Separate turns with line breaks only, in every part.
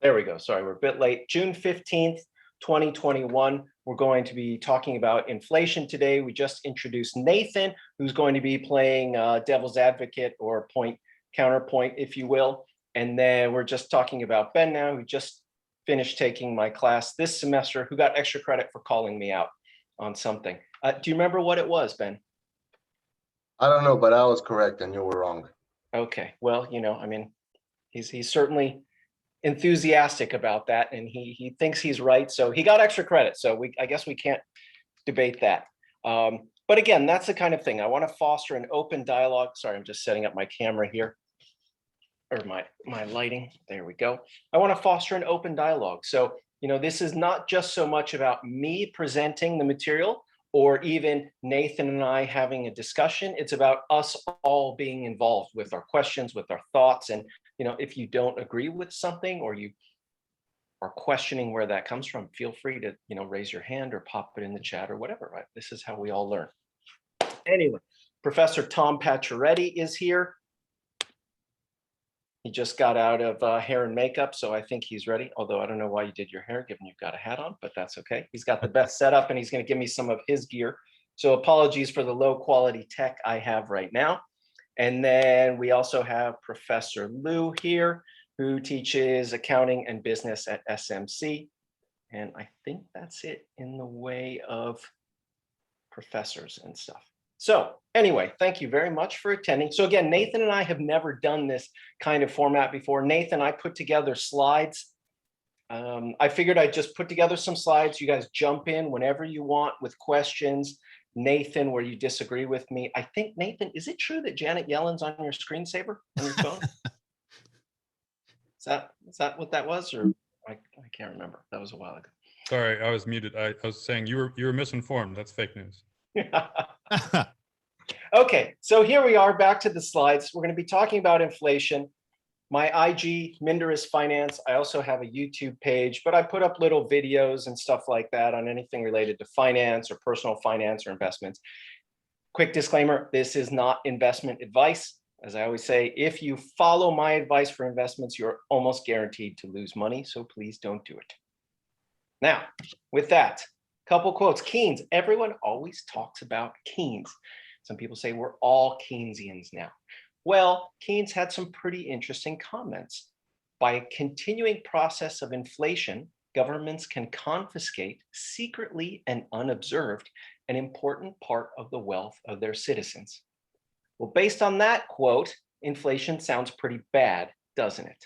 There we go. Sorry, we're a bit late. June 15th, 2021. We're going to be talking about inflation today. We just introduced Nathan, who's going to be playing devil's advocate or counterpoint, if you will. And then we're just talking about Ben now, who just finished taking my class this semester, who got extra credit for calling me out on something. Do you remember what it was, Ben?
I don't know, but I was correct and you were wrong.
Okay, well, I mean, he's certainly enthusiastic about that, and he thinks he's right, so he got extra credit. So I guess we can't debate that. But again, that's the kind of thing I want to foster, an open dialogue. Sorry, I'm just setting up my camera here, or my lighting. There we go. I want to foster an open dialogue. So this is not just so much about me presenting the material or even Nathan and I having a discussion. It's about us all being involved with our questions, with our thoughts. And if you don't agree with something or you are questioning where that comes from, feel free to raise your hand or pop it in the chat or whatever. Right? This is how we all learn. Anyway, Professor Tom Pacharetti is here. He just got out of hair and makeup, so I think he's ready. Although I don't know why you did your hair, given you've got a hat on, but that's okay. He's got the best setup, and he's going to give me some of his gear. So apologies for the low quality tech I have right now. And then we also have Professor Lou here, who teaches accounting and business at SMC. And I think that's it in the way of professors and stuff. So anyway, thank you very much for attending. So again, Nathan and I have never done this kind of format before. Nathan, I put together slides. I figured I'd just put together some slides. You guys jump in whenever you want with questions. Nathan, where you disagree with me. I think, Nathan, is it true that Janet Yellen's on your screensaver on your phone? Is that what that was? Or I can't remember. That was a while ago.
Sorry, I was muted. I was saying you were misinformed. That's fake news.
Okay, so here we are back to the slides. We're going to be talking about inflation. My IG, Minderous Finance. I also have a YouTube page, but I put up little videos and stuff like that on anything related to finance or personal finance or investments. Quick disclaimer, this is not investment advice. As I always say, if you follow my advice for investments, you're almost guaranteed to lose money, so please don't do it. Now, with that, couple quotes. Keynes, everyone always talks about Keynes. Some people say we're all Keynesians now. Well, Keynes had some pretty interesting comments. By a continuing process of inflation, governments can confiscate secretly and unobserved an important part of the wealth of their citizens. Well, based on that quote, inflation sounds pretty bad, doesn't it?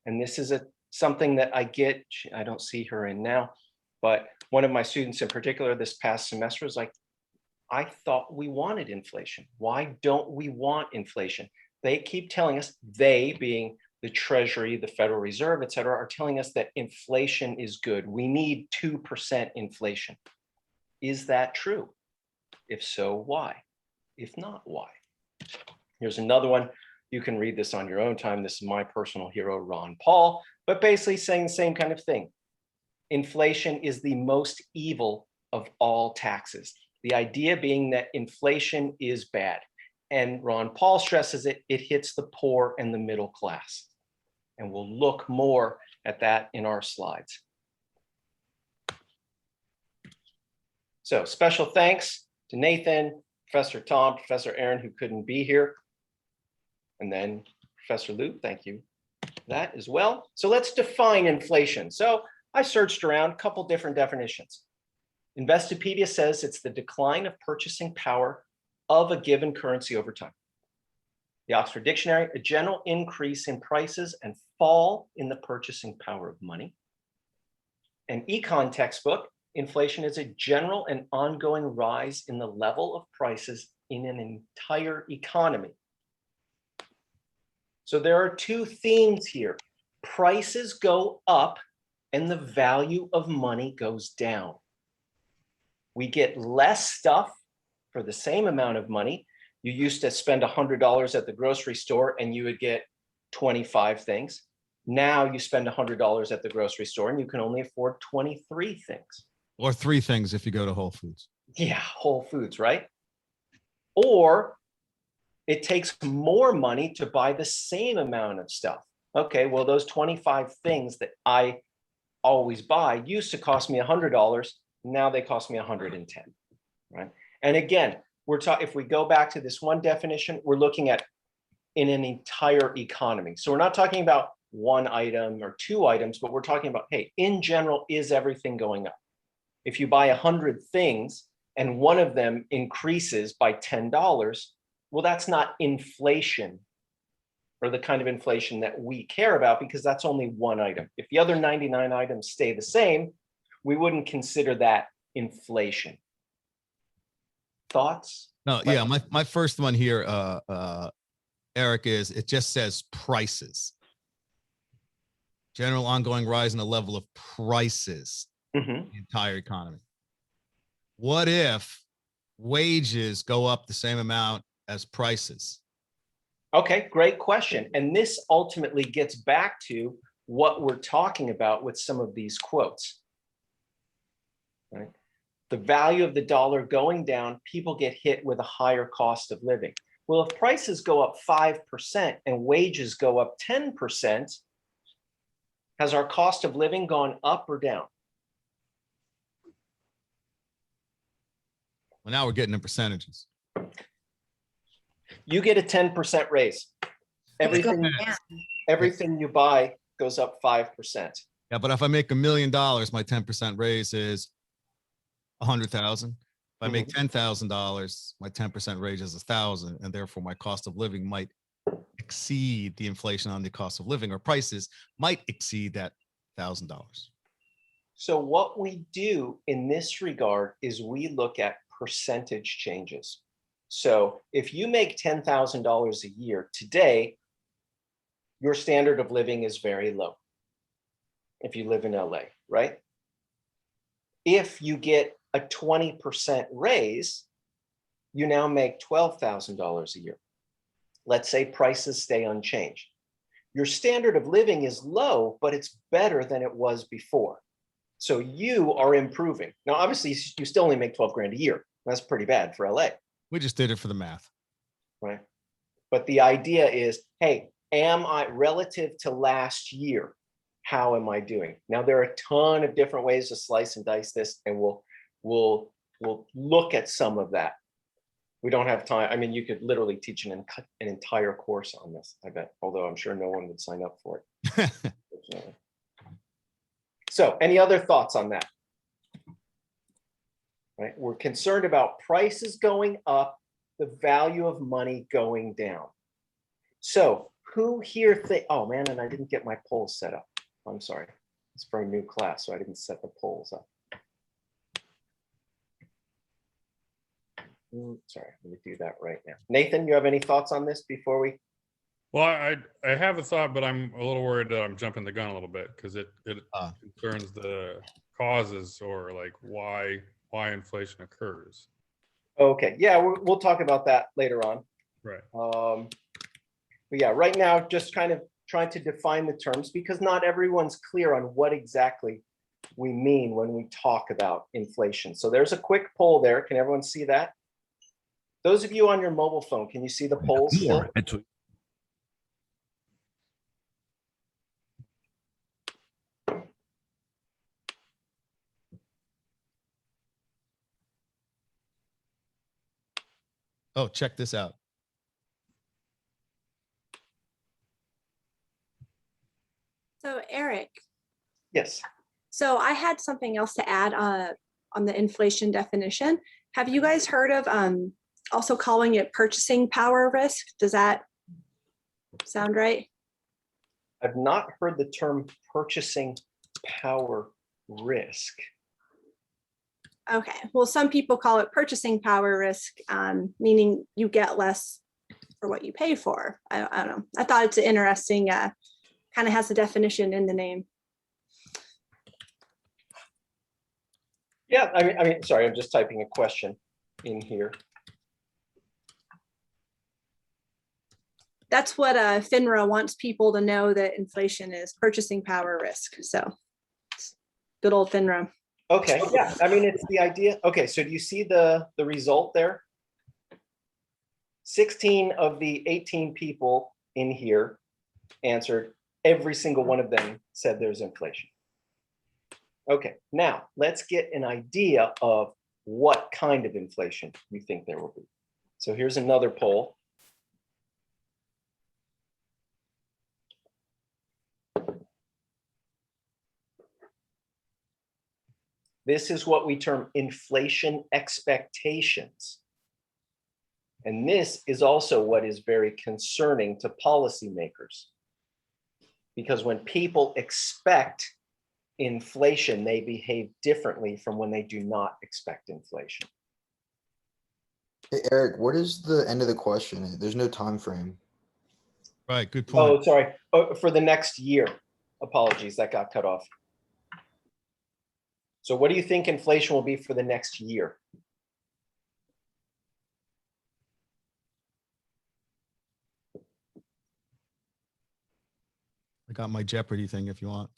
And this is something that I get. I don't see her in now, but one of my students in particular this past semester was like, I thought we wanted inflation. Why don't we want inflation? They keep telling us, they being the Treasury, the Federal Reserve, et cetera, are telling us that inflation is good. We need 2% inflation. Is that true? If so, why? If not, why? Here's another one. You can read this on your own time. This is my personal hero, Ron Paul, but basically saying the same kind of thing. Inflation is the most evil of all taxes. The idea being that inflation is bad. And Ron Paul stresses it hits the poor and the middle class. And we'll look more at that in our slides. So special thanks to Nathan, Professor Tom, Professor Aaron, who couldn't be here. And then Professor Lou, thank you for that as well. So let's define inflation. So I searched around a couple different definitions. Investopedia says it's the decline of purchasing power of a given currency over time. The Oxford Dictionary, a general increase in prices and fall in the purchasing power of money. An econ textbook, inflation is a general and ongoing rise in the level of prices in an entire economy. So there are two themes here. Prices go up and the value of money goes down. We get less stuff for the same amount of money. You used to spend $100 at the grocery store and you would get 25 things. Now you spend $100 at the grocery store and you can only afford 23 things.
Or 3 things if you go to Whole Foods.
Yeah, Whole Foods, right? Or it takes more money to buy the same amount of stuff. Okay, well, those 25 things that I always buy used to cost me $100. Now they cost me 110, right? And again, we're talking, if we go back to this one definition, we're looking at in an entire economy. So we're not talking about one item or two items, but we're talking about, hey, in general, is everything going up? If you buy 100 things and one of them increases by $10, well, that's not inflation, or the kind of inflation that we care about, because that's only one item. If the other 99 items stay the same, we wouldn't consider that inflation. Thoughts?
No, yeah, my first one here, Eric, is it just says prices. General ongoing rise in the level of prices in the entire economy. What if wages go up the same amount as prices?
Okay, great question. And this ultimately gets back to what we're talking about with some of these quotes, right? The value of the dollar going down, people get hit with a higher cost of living. Well, if prices go up 5% and wages go up 10%, has our cost of living gone up or down?
Well, now we're getting in percentages.
You get a 10% raise. Everything you buy goes up 5%.
Yeah, but if I make $1 million, my 10% raise is 100,000. If I make $10,000, my 10% raise is 1,000, and therefore my cost of living might exceed the inflation on the cost of living, or prices might exceed that $1,000.
So what we do in this regard is we look at percentage changes. So if you make $10,000 a year today, your standard of living is very low if you live in LA, right? If you get a 20% raise, you now make $12,000 a year. Let's say prices stay unchanged. Your standard of living is low, but it's better than it was before. So you are improving. Now, obviously, you still only make 12 grand a year. That's pretty bad for LA.
We just did it for the math.
Right. But the idea is, hey, am I relative to last year? How am I doing? Now, there are a ton of different ways to slice and dice this, and we'll look at some of that. We don't have time. I mean, you could literally teach an entire course on this, I bet, although I'm sure no one would sign up for it. So any other thoughts on that? Right, we're concerned about prices going up, the value of money going down. So who here oh man, and I didn't get my polls set up. I'm sorry, it's for a new class, so I didn't set the polls up. Sorry, let me do that right now. Nathan, you have any thoughts on this before we?
Well, I have a thought, but I'm a little worried that I'm jumping the gun a little bit, because it concerns the causes, or like why inflation occurs.
Okay, yeah, we'll talk about that later on.
Right.
But yeah, right now, just kind of trying to define the terms, because not everyone's clear on what exactly we mean when we talk about inflation. So there's a quick poll there. Can everyone see that? Those of you on your mobile phone, can you see the polls still?
Oh, check this out.
So Eric.
Yes.
So I had something else to add on the inflation definition. Have you guys heard of also calling it purchasing power risk? Does that sound right?
I've not heard the term purchasing power risk.
Okay, well, some people call it purchasing power risk, meaning you get less for what you pay for. I don't know. I thought it's interesting, kind of has the definition in the name.
Yeah, I mean, sorry, I'm just typing a question in here.
That's what FINRA wants people to know, that inflation is purchasing power risk. So good old FINRA.
Okay, yeah, I mean, it's the idea. Okay, so do you see the result there? 16 of the 18 people in here answered Every single one of them said there's inflation. Okay, now let's get an idea of what kind of inflation you think there will be. So here's another poll. This is what we term inflation expectations. And this is also what is very concerning to policymakers. Because when people expect inflation, they behave differently from when they do not expect inflation.
Hey, Eric, what is the end of the question? There's no time frame.
Right, good point.
Oh, sorry. Oh, for the next year. Apologies, that got cut off. So what do you think inflation will be for the next year?
I got my Jeopardy thing if you want.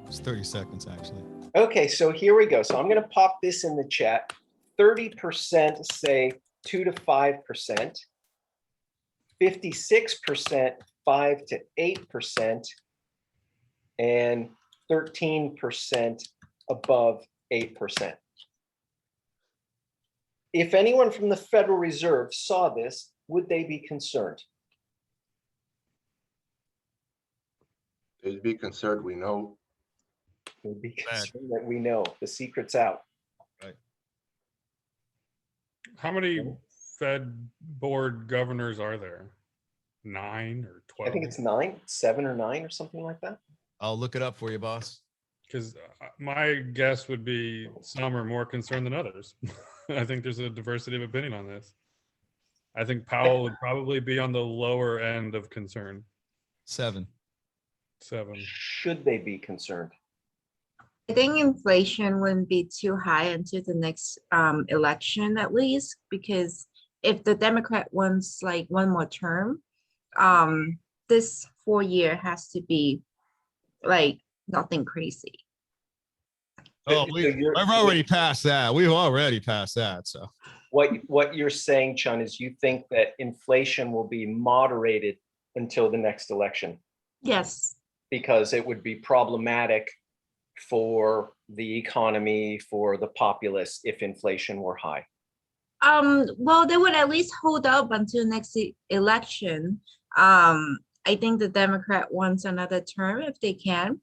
It's 30 seconds, actually.
Okay, so here we go. So I'm going to pop this in the chat. 30% say 2 to 5%, 56% 5 to 8%, and 13% above 8%. If anyone from the Federal Reserve saw this, would they be concerned?
They'd be concerned, we know.
Would be concerned that we know the secret's out.
How many Fed board governors are there? 9 or 12?
I think it's 9, 7 or 9 or something like that.
I'll look it up for you, boss.
Because my guess would be some are more concerned than others. I think there's a diversity of opinion on this. I think Powell would probably be on the lower end of concern.
7.
7.
Should they be concerned?
I think inflation wouldn't be too high until the next election, at least, because if the Democrat wants like one more term, this 4-year has to be like nothing crazy.
Oh,
So
we've already passed that. We've already passed that. So
what you're saying, Chun, is you think that inflation will be moderated until the next election
Yes.
because it would be problematic for the economy, for the populace, if inflation were high.
Well, they would at least hold up until next election. I think the Democrat wants another term if they can.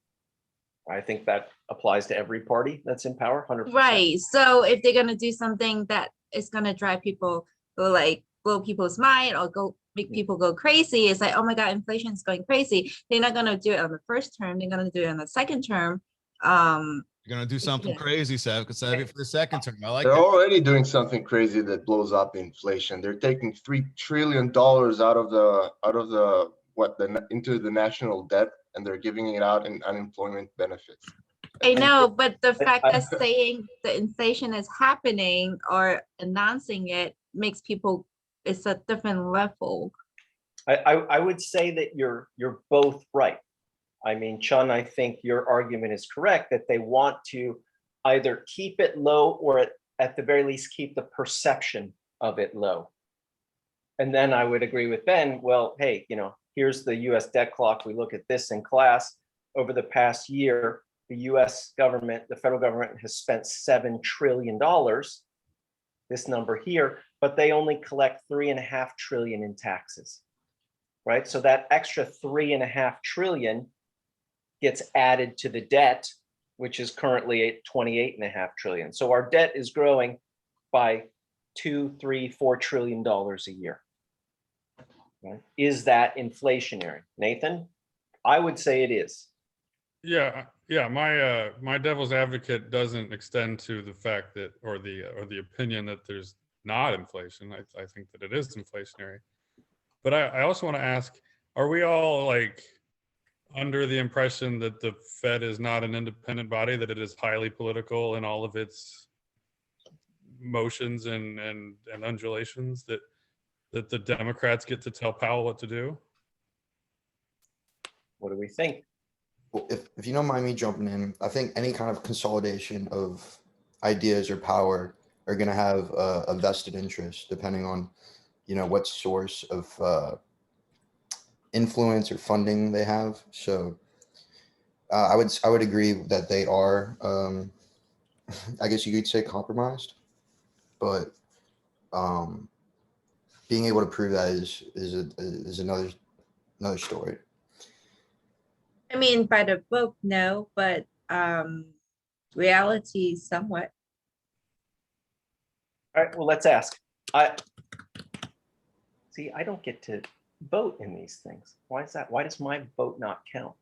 I think that applies to every party that's in power, 100%.
Right. So if they're gonna do something that is gonna drive people, like blow people's mind or make people go crazy, it's like, oh my God, inflation is going crazy. They're not gonna do it on the first term. They're gonna do it on the second term.
you're gonna do something
Yeah.
crazy, Seth. Because save it for the second term. I like
They're
that.
already doing something crazy that blows up inflation. They're taking $3 trillion into the national debt, and they're giving it out in unemployment benefits.
I know, but the fact that saying the inflation is happening or announcing it makes people, it's a different level.
I would say that you're both right. I mean, Chun, I think your argument is correct that they want to either keep it low or at the very least keep the perception of it low. And then I would agree with Ben, well, hey, here's the US debt clock. We look at this in class. Over the past year, the US government, the federal government has spent $7 trillion, this number here, but they only collect $3.5 trillion in taxes, right? So that extra $3.5 trillion gets added to the debt, which is currently at $28.5 trillion. So our debt is growing by $2, $3, $4 trillion a year. Right? Is that inflationary? Nathan, I would say it is.
Yeah. My devil's advocate doesn't extend to the fact that, or the opinion that there's not inflation. I think that it is inflationary. But I also want to ask, are we all like under the impression that the Fed is not an independent body, that it is highly political in all of its motions and undulations, that the Democrats get to tell Powell what to do?
What do we think?
Well, if you don't mind me jumping in, I think any kind of consolidation of ideas or power are going to have a vested interest depending on, what source of influence or funding they have. So I would agree that they are, I guess you could say compromised, but being able to prove that is another story.
I mean, by the book, no, but reality somewhat.
All right, well, let's ask. I don't get to vote in these things. Why is that? Why does my vote not count?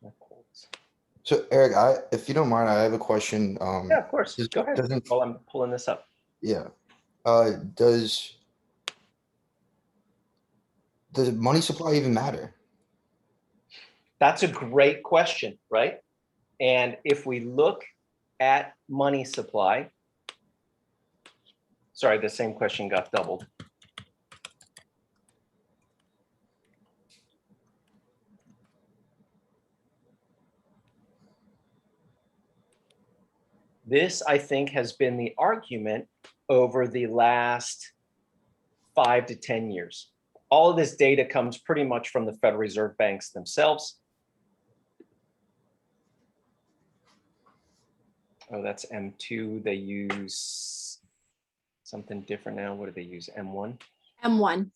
My polls.
So Eric, if you don't mind, I have a question.
Yeah, of course. Go ahead.
Doesn't
While I'm pulling this up.
Yeah. Does the money supply even matter?
That's a great question, right? And if we look at money supply, sorry, the same question got doubled. This, I think, has been the argument over the last 5 to 10 years. All of this data comes pretty much from the Federal Reserve banks themselves. Oh, that's M2. They use something different now. What do they use? M1?
M1.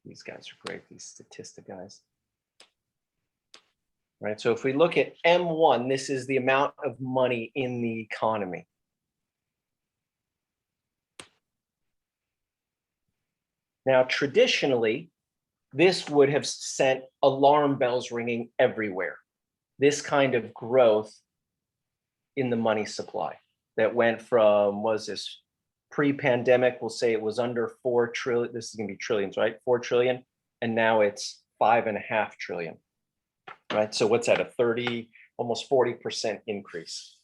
These guys are great, these statistic guys. Right, so if we look at M1, this is the amount of money in the economy. Now, traditionally, this would have sent alarm bells ringing everywhere. This kind of growth in the money supply that went from, was this pre-pandemic, we'll say it was under 4 trillion, this is gonna be trillions, right? 4 trillion, and now it's 5.5 trillion, right? So what's that, a 30, almost 40% increase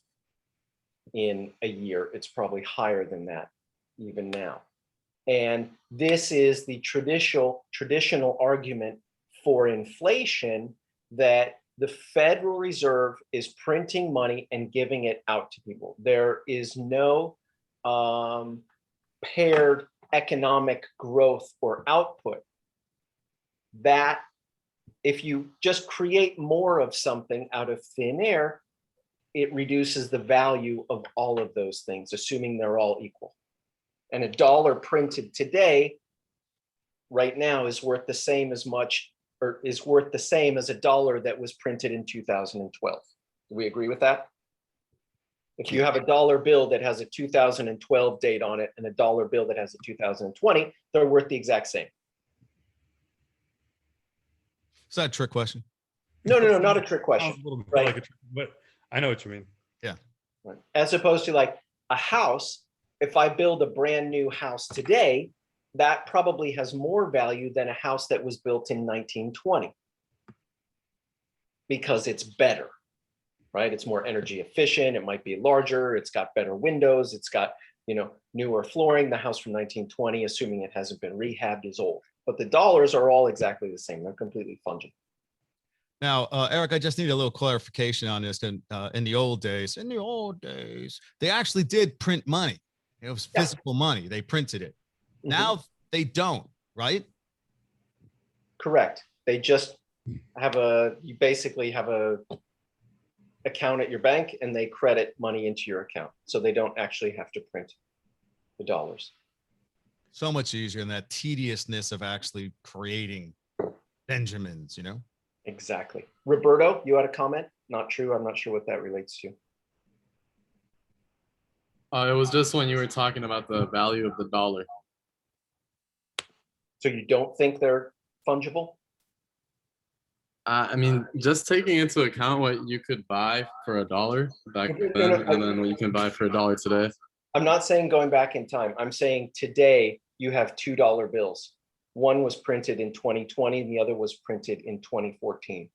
in a year? It's probably higher than that even now. And this is the traditional argument for inflation, that the Federal Reserve is printing money and giving it out to people. There is no paired economic growth or output. That if you just create more of something out of thin air, it reduces the value of all of those things, assuming they're all equal. And a dollar printed today, right now, is worth the same as much, or is worth the same as a dollar that was printed in 2012. Do we agree with that? If you have a dollar bill that has a 2012 date on it and a dollar bill that has a 2020, they're worth the exact same.
Is that a trick question?
No, not a trick question.
Sounds a little bit
right?
like a trick, but I know what you mean.
Right. As opposed to like a house, if I build a brand new house today, that probably has more value than a house that was built in 1920 because it's better, right? It's more energy efficient. It might be larger. It's got better windows. It's got, newer flooring. The house from 1920, assuming it hasn't been rehabbed, is old. But the dollars are all exactly the same. They're completely fungible.
Now, Eric, I just need a little clarification on this. In the old days, they actually did print money. It was physical money. They printed it.
Mhm.
Now they don't, right?
Correct. They just have you basically have a account at your bank and they credit money into your account. So they don't actually have to print the dollars.
So much easier than that tediousness of actually creating Benjamins,
Exactly. Roberto, you had a comment? Not true. I'm not sure what that relates to.
It was just when you were talking about the value of the dollar.
So you don't think they're fungible?
I mean, just taking into account what you could buy for $1 back then, and then what you can buy for $1 today.
I'm not saying going back in time. I'm saying today you have $2 bills. One was printed in 2020 and the other was printed in 2014.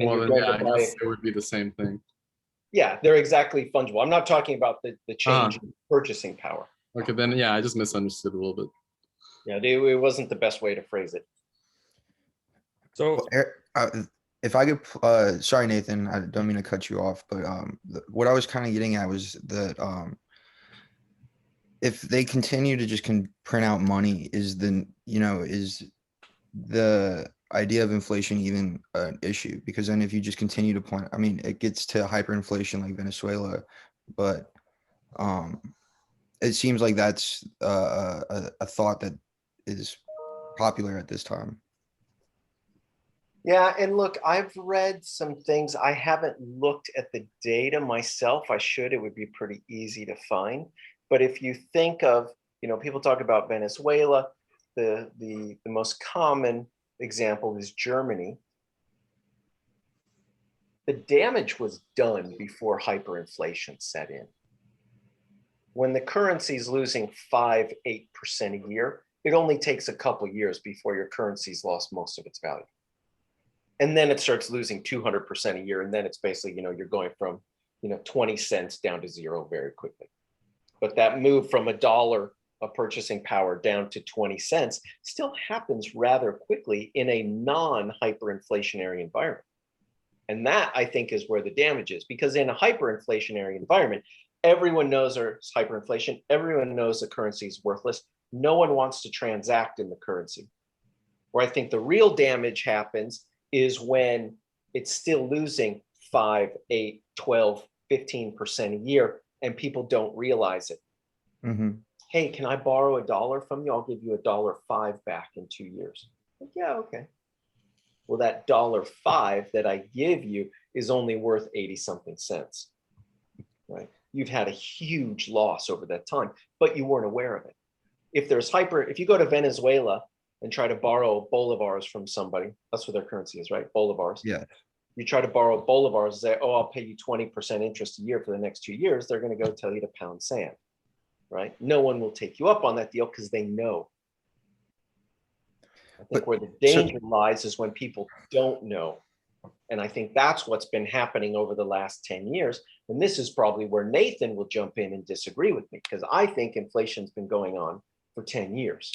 Well,
you're
then,
going
yeah,
to
I
buy
guess
it.
it would be the same thing.
Yeah, they're exactly fungible. I'm not talking about the change
Uh-huh.
in purchasing power.
Okay, then, yeah, I just misunderstood a little bit.
Yeah, it wasn't the best way to phrase it.
So
Well, if I could, sorry, Nathan, I don't mean to cut you off, but what I was kind of getting at was that if they continue to just print out money, is the idea of inflation even an issue? Because then if you just continue to point, I mean, it gets to hyperinflation like Venezuela, but it seems like that's a thought that is popular at this time.
Yeah, and look, I've read some things. I haven't looked at the data myself. I should. It would be pretty easy to find. But if you think of, people talk about Venezuela, the most common example is Germany. The damage was done before hyperinflation set in. When the currency is losing 5-8% a year, it only takes a couple years before your currency's lost most of its value. And then it starts losing 200% a year. And then it's basically, you're going from, 20 cents down to zero very quickly. But that move from $1 of purchasing power down to 20 cents still happens rather quickly in a non-hyperinflationary environment. And that, I think, is where the damage is, because in a hyperinflationary environment, everyone knows there's hyperinflation. Everyone knows the currency is worthless. No one wants to transact in the currency. Where I think the real damage happens is when it's still losing 5, 8, 12, 15% a year, and people don't realize it.
Mm-hmm.
Hey, can I borrow $1 from you? I'll give you $1.05 back in 2 years. Like, yeah, okay. Well, that $1.05 that I give you is only worth 80-something cents, right? You've had a huge loss over that time, but you weren't aware of it. If you go to Venezuela and try to borrow bolivars from somebody, that's what their currency is, right? Bolivars.
Yeah.
You try to borrow bolivars and say, oh, I'll pay you 20% interest a year for the next 2 years. They're going to go tell you to pound sand, right? No one will take you up on that deal because they know. I think where the danger lies is when people don't know. And I think that's what's been happening over the last 10 years. And this is probably where Nathan will jump in and disagree with me, because I think inflation's been going on for 10 years.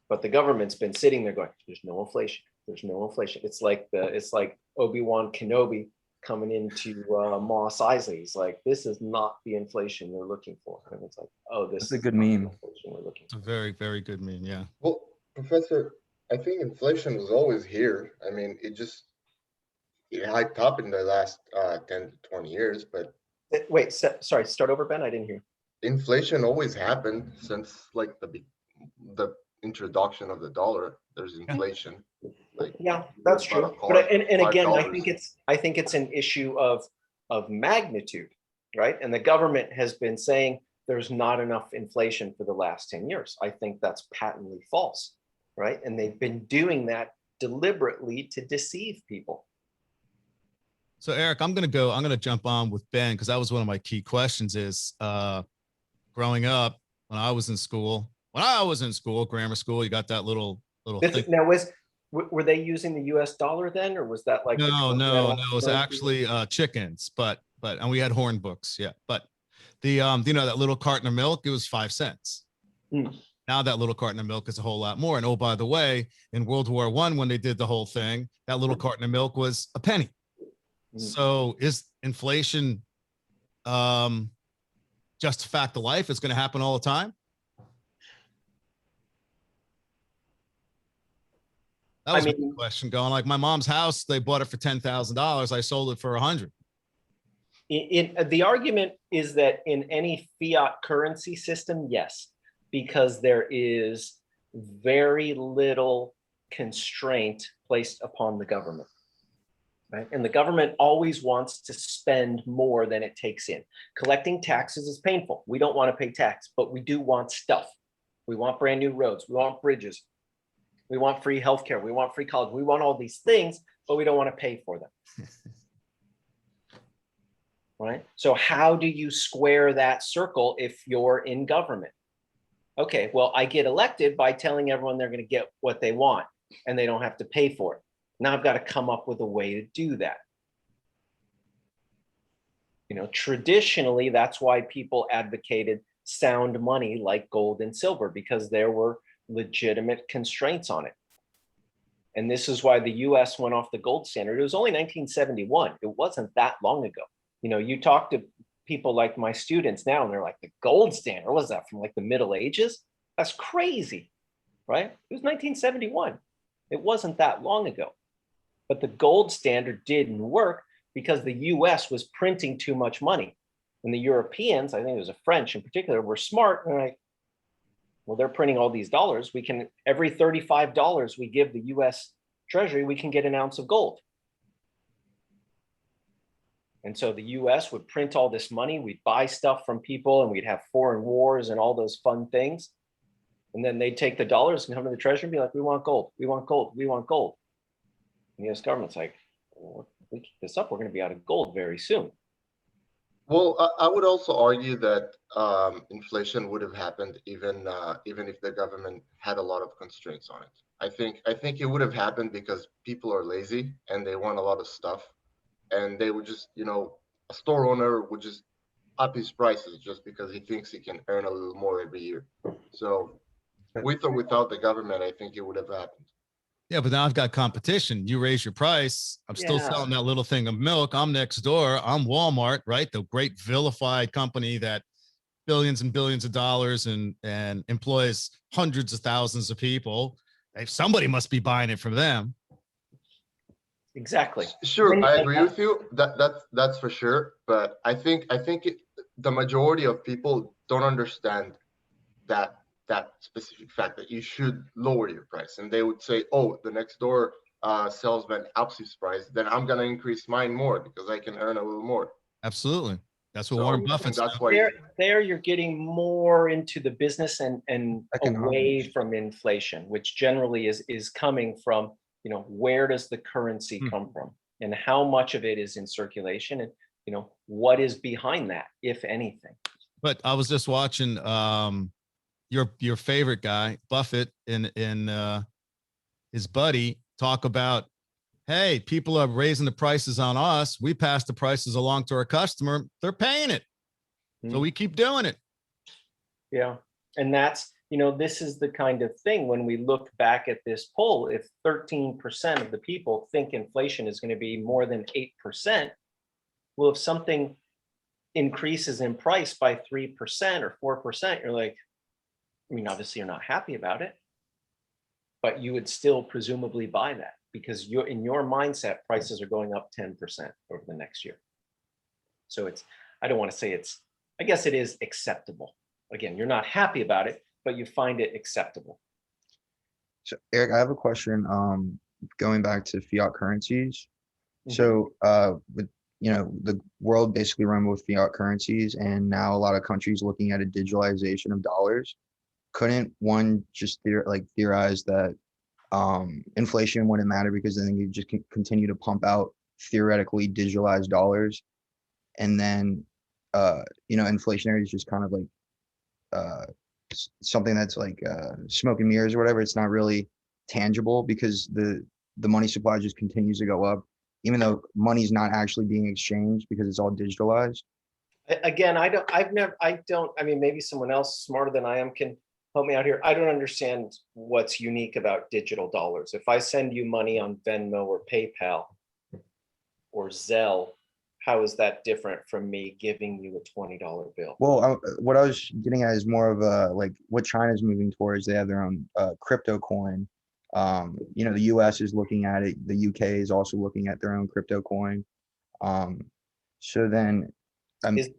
But the government's been sitting there going, there's no inflation. There's no inflation. It's like Obi-Wan Kenobi coming into Mos Eisley. He's like, this is not the inflation you're looking for. And it's like, oh, this
That's a
is
good
not the
meme.
inflation we're looking
It's
for.
a very, very good meme. Yeah.
Well, Professor, I think inflation was always here. I mean, it hiked up in the last 10 to 20 years, but
Wait, sorry, start over, Ben. I didn't hear.
inflation always happened since like the introduction of the dollar. There's inflation. Like,
Yeah, that's
you bought a
true.
car
But
for
and again,
$5.
I think it's an issue of magnitude, right? And the government has been saying there's not enough inflation for the last 10 years. I think that's patently false, right? And they've been doing that deliberately to deceive people.
So Eric, I'm gonna jump on with Ben because that was one of my key questions is growing up when I was in school, grammar school, you got that little thing.
Now, were they using the US dollar then, or was that like
No, it was actually chickens, but and we had horn books, yeah. But the that little carton of milk, it was 5 cents.
Mm.
Now that little carton of milk is a whole lot more. And oh, by the way, in World War I, when they did the whole thing, that little carton of milk was a penny. So is inflation just a fact of life? It's going to happen all the time? That was a good question going. Like my mom's house, they bought it for $10,000. I sold it for 100.
The argument is that in any fiat currency system, yes, because there is very little constraint placed upon the government. Right? And the government always wants to spend more than it takes in. Collecting taxes is painful. We don't want to pay tax, but we do want stuff. We want brand new roads. We want bridges. We want free healthcare. We want free college. We want all these things, but we don't want to pay for them. Right? So how do you square that circle if you're in government? Okay, well, I get elected by telling everyone they're going to get what they want and they don't have to pay for it. Now I've got to come up with a way to do that. Traditionally, that's why people advocated sound money like gold and silver, because there were legitimate constraints on it. And this is why the US went off the gold standard. It was only 1971. It wasn't that long ago. You talk to people like my students now, and they're like, the gold standard, what was that, from like the Middle Ages? That's crazy, right? It was 1971. It wasn't that long ago. But the gold standard didn't work because the US was printing too much money. And the Europeans, I think it was the French in particular, were smart. And like, well, they're printing all these dollars. We can, every $35 we give the US Treasury, we can get an ounce of gold. And so the US would print all this money. We'd buy stuff from people, and we'd have foreign wars and all those fun things. And then they'd take the dollars and come to the Treasury and be like, we want gold, we want gold, we want gold. And the US government's like, well, if we keep this up, we're going to be out of gold very soon.
Well, I would also argue that inflation would have happened even if the government had a lot of constraints on it. I think it would have happened because people are lazy and they want a lot of stuff, and they would just, a store owner would just up his prices just because he thinks he can earn a little more every year. So with or without the government, I think it would have happened.
Yeah, but now I've got competition. You raise your price. I'm still
Yeah.
selling that little thing of milk. I'm next door. I'm Walmart, right? The great vilified company that billions and billions of dollars and employs hundreds of thousands of people. If somebody must be buying it from them.
Exactly.
Sure, I agree with you. That's for sure. But I think the majority of people don't understand that specific fact that you should lower your price, and they would say, oh, the next door salesman ups his price, then I'm going to increase mine more because I can earn a little more.
Absolutely. That's what
So
Warren
I think
Buffett's
that's
doing.
why
There you're getting more into the business and away
Economics.
from inflation, which generally is coming from, where does the currency come from and how much of it is in circulation, and, what is behind that, if anything.
But I was just watching your favorite guy, Buffett, and his buddy talk about, hey, people are raising the prices on us. We pass the prices along to our customer. They're paying it. So we keep doing it.
Yeah. And that's, this is the kind of thing when we look back at this poll, if 13% of the people think inflation is going to be more than 8%, well, if something increases in price by 3% or 4%, you're like, obviously you're not happy about it, but you would still presumably buy that because in your mindset, prices are going up 10% over the next year. So I don't want to say I guess it is acceptable. Again, you're not happy about it, but you find it acceptable.
So Eric, I have a question. Going back to fiat currencies.
Mhm.
So with the world basically run with fiat currencies, and now a lot of countries looking at a digitalization of dollars. Couldn't one just theorize that inflation wouldn't matter because then you just continue to pump out theoretically digitalized dollars, and then inflationary is just kind of like something that's like smoke and mirrors or whatever. It's not really tangible because the money supply just continues to go up, even though money's not actually being exchanged because it's all digitalized.
Again, maybe someone else smarter than I am can help me out here. I don't understand what's unique about digital dollars. If I send you money on Venmo or PayPal or Zelle, how is that different from me giving you a $20 bill?
Well, what I was getting at is more of like what China's moving towards. They have their own crypto coin. The US is looking at it. The UK is also looking at their own crypto coin. So then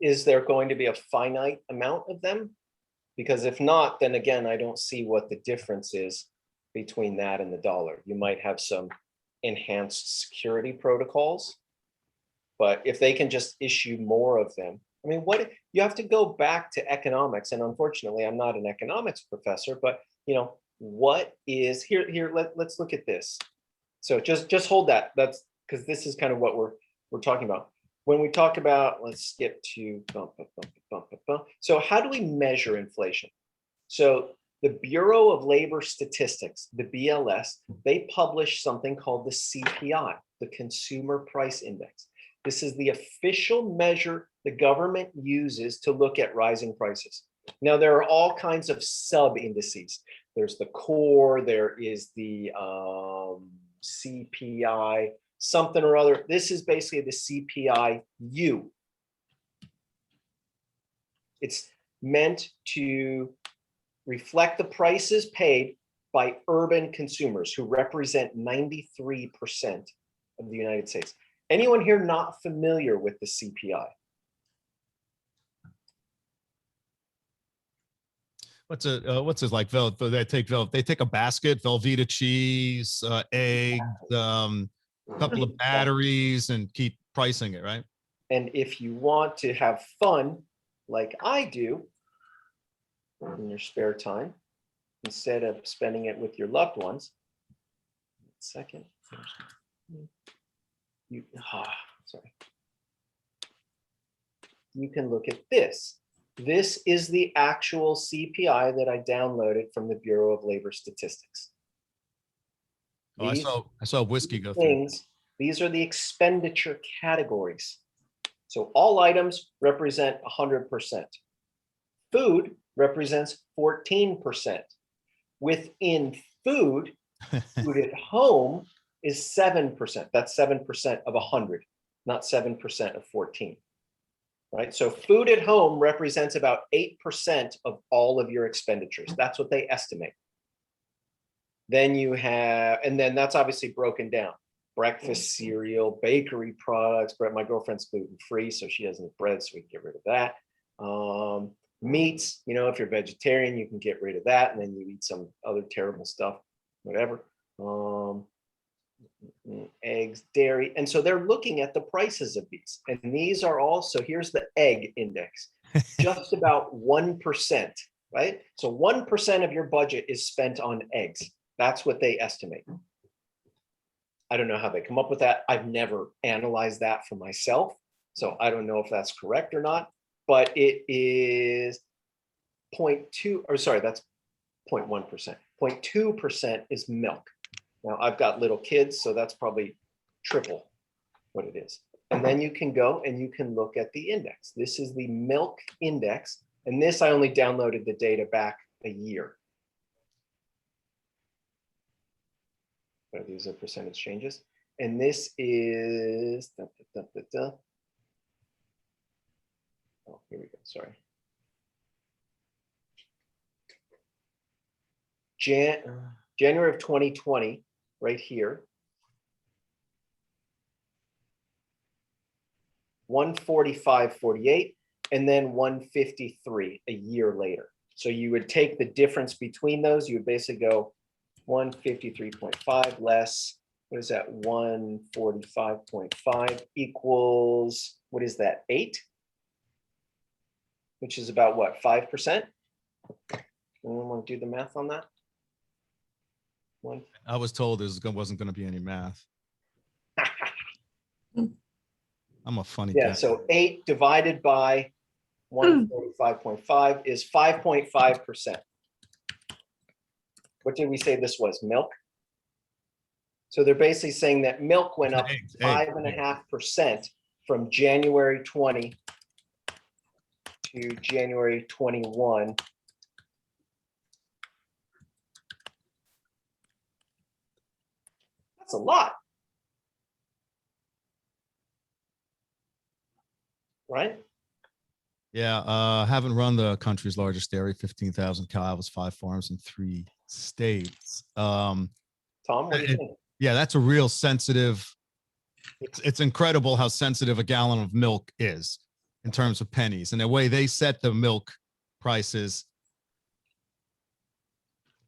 is there going to be a finite amount of them? Because if not, then again, I don't see what the difference is between that and the dollar. You might have some enhanced security protocols, but if they can just issue more of them, what you have to go back to economics. And unfortunately, I'm not an economics professor, but what is here? Let's look at this. So just hold that. That's because this is kind of what we're talking about. When we talk about, let's skip to bump. So how do we measure inflation? So The Bureau of Labor Statistics, the BLS, they publish something called the CPI, the Consumer Price Index. This is the official measure the government uses to look at rising prices. Now, there are all kinds of sub-indices. There's the core, there is the CPI, something or other. This is basically the CPI-U. It's meant to reflect the prices paid by urban consumers who represent 93% of the United States. Anyone here not familiar with the CPI?
What's it like? They take a basket, Velveeta cheese, eggs, couple of batteries, and keep pricing it, right?
And if you want to have fun, like I do, in your spare time, instead of spending it with your loved ones. Second, sorry. You can look at this. This is the actual CPI that I downloaded from the Bureau of Labor Statistics.
Oh, I saw whiskey go through.
These are the expenditure categories. So all items represent 100%. Food represents 14%. Within food, food at home is 7%. That's 7% of 100, not 7% of 14. Right? So food at home represents about 8% of all of your expenditures. That's what they estimate. Then you have, and then that's obviously broken down. Breakfast cereal, bakery products. My girlfriend's gluten-free, so she doesn't eat bread, so we can get rid of that. Meats, if you're vegetarian, you can get rid of that, and then you eat some other terrible stuff, whatever. Eggs, dairy. And so they're looking at the prices of these. And these are also, here's the egg index, just about 1%, right? So 1% of your budget is spent on eggs. That's what they estimate. I don't know how they come up with that. I've never analyzed that for myself, so I don't know if that's correct or not, but it is 0.2, or sorry, that's 0.1%. 0.2% is milk. Now, I've got little kids, so that's probably triple what it is. And then you can go and you can look at the index. This is the milk index, and this I only downloaded the data back a year. But these are percentage changes. And this is, oh, here we go, sorry. January of 2020, right here. 145.48, and then 153 a year later. So you would take the difference between those. You would basically go 153.5 less, what is that? 145.5 equals, what is that? 8, which is about what, 5%? Anyone want to do the math on that?
I was told there wasn't going to be any math. I'm a funny guy.
So 8 divided by 145.5 is 5.5%. What did we say this was? Milk? So they're basically saying that milk went up 5.5% from January 20 to January 21. That's a lot. Right?
Yeah, haven't run the country's largest dairy, 15,000 cows, 5 farms in 3 states.
Tom, what do you think?
Yeah, that's a real sensitive. It's incredible how sensitive a gallon of milk is in terms of pennies, and the way they set the milk prices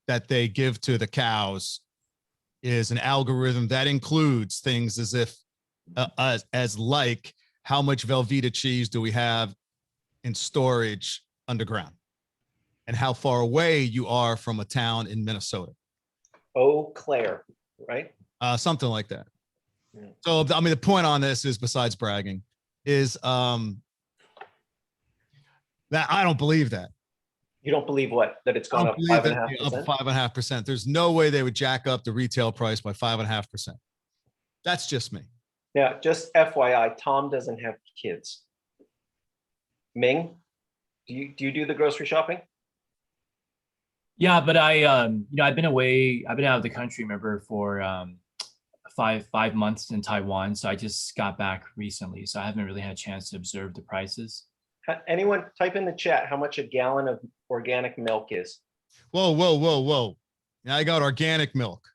that they give to the cows is an algorithm that includes things as if as like how much Velveeta cheese do we have in storage underground, and how far away you are from a town in Minnesota.
Eau Claire, right?
Something like that.
Yeah.
So, I mean, the point on this is, besides bragging, is that I don't believe that.
You don't believe what? That it's
I
gone
don't
up
believe that
5.5%?
up 5.5%. There's no way they would jack up the retail price by 5.5%. That's just me.
Yeah, just FYI, Tom doesn't have kids. Ming, do you do the grocery shopping?
Yeah, but I've been away. I've been out of the country, remember, for 5 months in Taiwan. So I just got back recently. So I haven't really had a chance to observe the prices.
Anyone type in the chat how much a gallon of organic milk is?
Whoa, whoa, whoa, whoa. Now I got organic milk.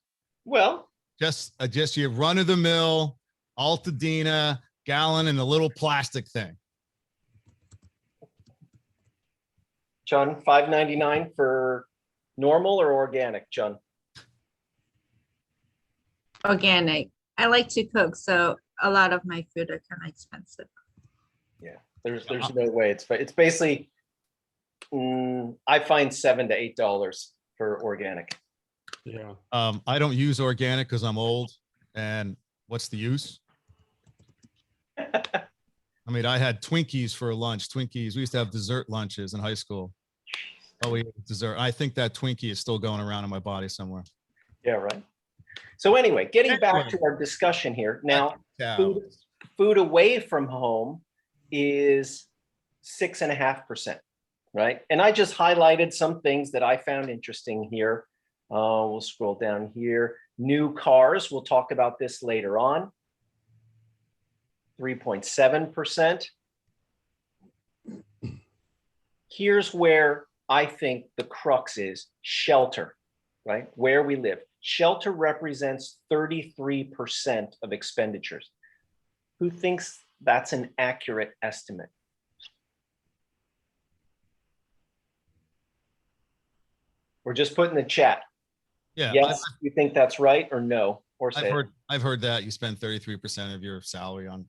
Well,
Just your run of the mill, Altadena, gallon in a little plastic thing.
John, $5.99 for normal or organic, John?
Organic. I like to cook, so a lot of my food are kind of expensive.
Yeah, there's no way. It's basically, I find $7 to $8 for organic.
Yeah.
I don't use organic because I'm old, and what's the use? I mean, I had Twinkies for lunch. Twinkies. We used to have dessert lunches in high school. Oh, we ate dessert. I think that Twinkie is still going around in my body somewhere.
Yeah, right. So anyway, getting back to our discussion here now, food away from home is 6.5%, right? And I just highlighted some things that I found interesting here. We'll scroll down here. New cars, we'll talk about this later on. 3.7%. Here's where I think the crux is: shelter, right? Where we live. Shelter represents 33% of expenditures. Who thinks that's an accurate estimate? Or just put in the chat.
Yeah.
Yes, you think that's right, or no, or say
I've heard that you spend 33% of your salary on.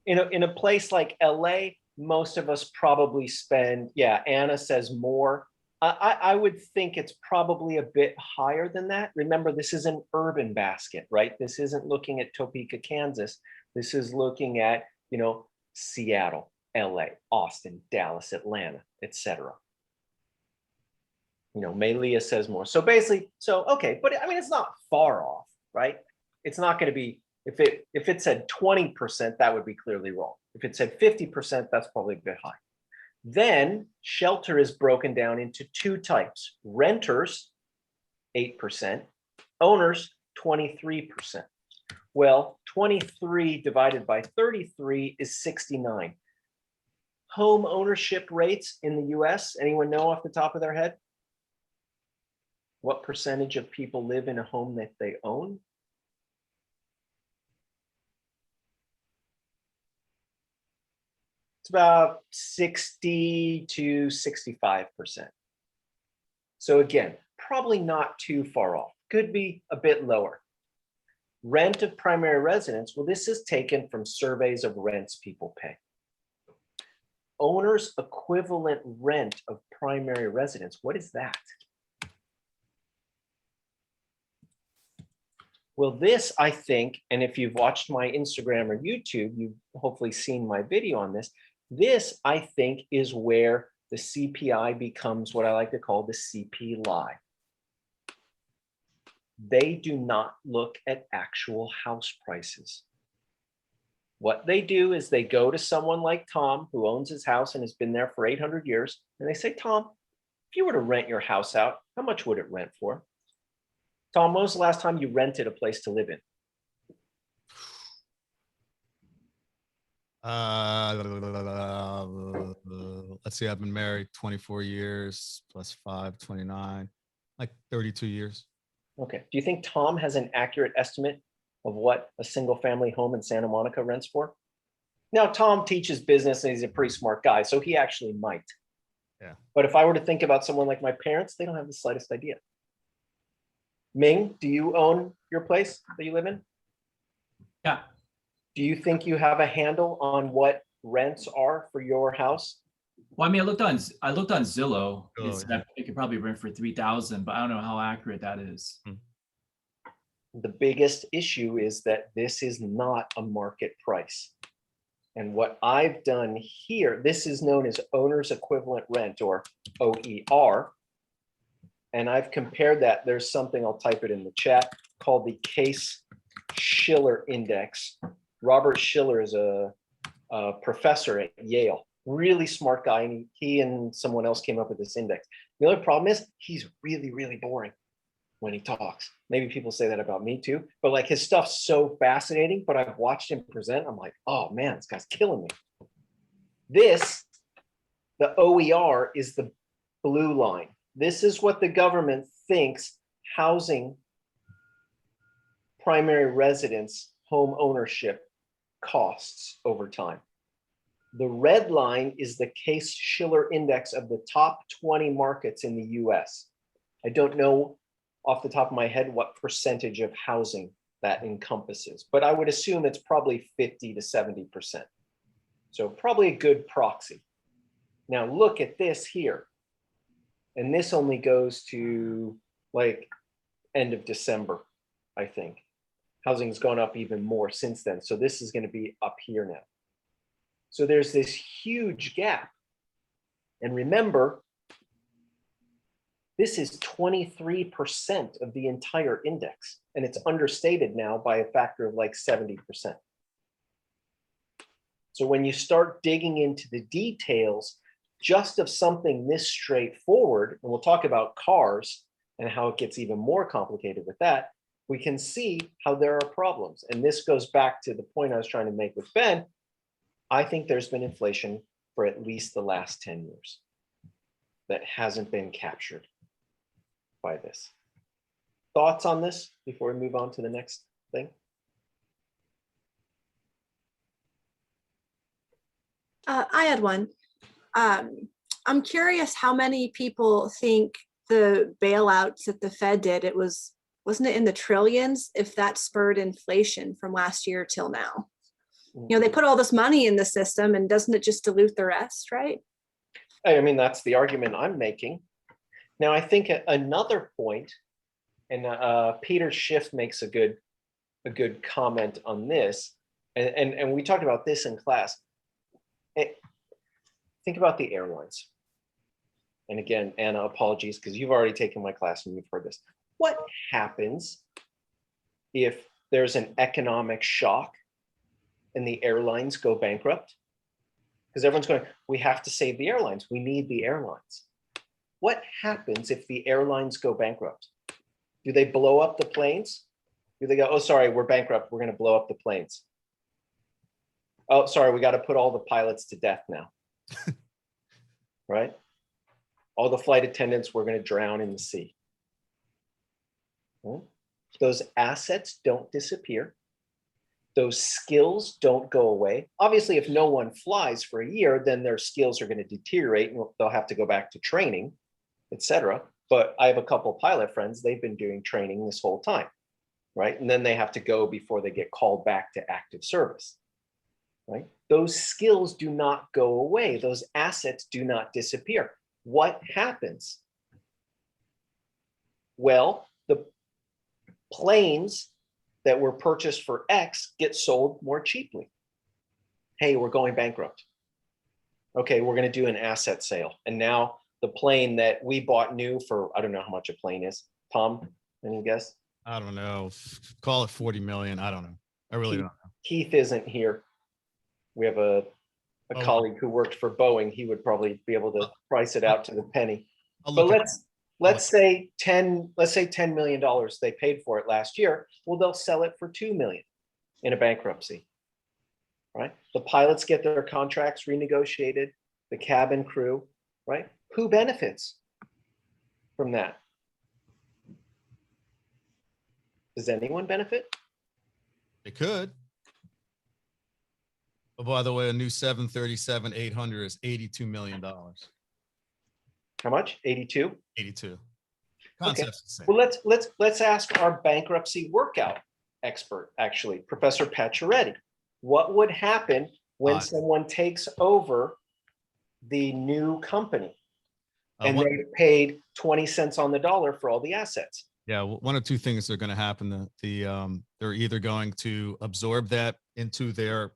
in a place like LA, most of us probably spend, yeah, Anna says more. I would think it's probably a bit higher than that. Remember, this is an urban basket, right? This isn't looking at Topeka, Kansas. This is looking at, Seattle, LA, Austin, Dallas, Atlanta, etc. Malia says more. So basically, okay, but I mean, it's not far off, right? It's not going to be, if it said 20%, that would be clearly wrong. If it said 50%, that's probably a bit high. Then shelter is broken down into two types: renters, 8%, owners, 23%. Well, 23 divided by 33 is 69. Home ownership rates in the US, anyone know off the top of their head? What percentage of people live in a home that they own? It's about 60 to 65%. So again, probably not too far off. Could be a bit lower. Rent of primary residence, well, this is taken from surveys of rents people pay. Owner's equivalent rent of primary residence, what is that? Well, this, I think, and if you've watched my Instagram or YouTube, you've hopefully seen my video on this. This, I think, is where the CPI becomes what I like to call the CP lie. They do not look at actual house prices. What they do is they go to someone like Tom, who owns his house and has been there for 800 years, and they say, Tom, if you were to rent your house out, how much would it rent for? Tom, when was the last time you rented a place to live in?
Let's see, I've been married 24 years plus 5, 29, like 32 years.
Okay. Do you think Tom has an accurate estimate of what a single family home in Santa Monica rents for? Now, Tom teaches business and he's a pretty smart guy, so he actually might.
Yeah.
But if I were to think about someone like my parents, they don't have the slightest idea. Ming, do you own your place that you live in?
Yeah.
Do you think you have a handle on what rents are for your house?
Well, I mean, I looked on Zillow.
Oh,
It could probably rent for 3,000, but I don't know how accurate that is.
The biggest issue is that this is not a market price. And what I've done here, this is known as owner's equivalent rent, or OER. And I've compared that. There's something, I'll type it in the chat, called the Case-Shiller Index. Robert Shiller is a professor at Yale, really smart guy. And he and someone else came up with this index. The other problem is he's really, really boring when he talks. Maybe people say that about me too, but like his stuff's so fascinating, but I've watched him present. I'm like, oh man, this guy's killing me. This, the OER, is the blue line. This is what the government thinks housing primary residence home ownership costs over time. The red line is the Case-Shiller Index of the top 20 markets in the US. I don't know off the top of my head what percentage of housing that encompasses, but I would assume it's probably 50 to 70%. So probably a good proxy. Now look at this here. And this only goes to like end of December, I think. Housing's gone up even more since then. So this is going to be up here now. So there's this huge gap. And remember, this is 23% of the entire index, and it's understated now by a factor of like 70%. So when you start digging into the details just of something this straightforward, and we'll talk about cars and how it gets even more complicated with that, we can see how there are problems. And this goes back to the point I was trying to make with Ben. I think there's been inflation for at least the last 10 years that hasn't been captured by this. Thoughts on this before we move on to the next thing?
I had one. I'm curious how many people think the bailouts that the Fed did, wasn't it in the trillions, if that spurred inflation from last year till now? You know, they put all this money in the system, and doesn't it just dilute the rest, right?
I mean, that's the argument I'm making. Now, I think another point, and Peter Schiff makes a good comment on this, and we talked about this in class. Think about the airlines. And again, Anna, apologies, because you've already taken my class and you've heard this. What happens if there's an economic shock and the airlines go bankrupt? Because everyone's going, we have to save the airlines. We need the airlines. What happens if the airlines go bankrupt? Do they blow up the planes? Do they go, oh, sorry, we're bankrupt. We're going to blow up the planes. Oh, sorry, we got to put all the pilots to death now. Right? All the flight attendants, we're going to drown in the sea. Those assets don't disappear. Those skills don't go away. Obviously, if no one flies for a year, then their skills are going to deteriorate and they'll have to go back to training, etc. But I have a couple of pilot friends, they've been doing training this whole time, right? And then they have to go before they get called back to active service, right? Those skills do not go away. Those assets do not disappear. What happens? Well, the planes that were purchased for X get sold more cheaply. Hey, we're going bankrupt. Okay, we're going to do an asset sale. And now the plane that we bought new for, I don't know how much a plane is. Tom, any guess?
I don't know. Call it 40 million. I don't know. I really don't know.
Keith isn't here. We have a colleague who worked for Boeing. He would probably be able to price it out to the penny. But let's say $10 million they paid for it last year. Well, they'll sell it for $2 million in a bankruptcy, right? The pilots get their contracts renegotiated, the cabin crew, right? Who benefits from that? Does anyone benefit?
They could. Oh, by the way, a new 737-800 is $82 million.
How much? 82?
82.
Okay. Well, let's ask our bankruptcy workout expert, actually, Professor Pacharetti. What would happen when someone takes over the new company and they paid 20 cents on the dollar for all the assets?
Yeah, one of two things are going to happen. They're either going to absorb that into their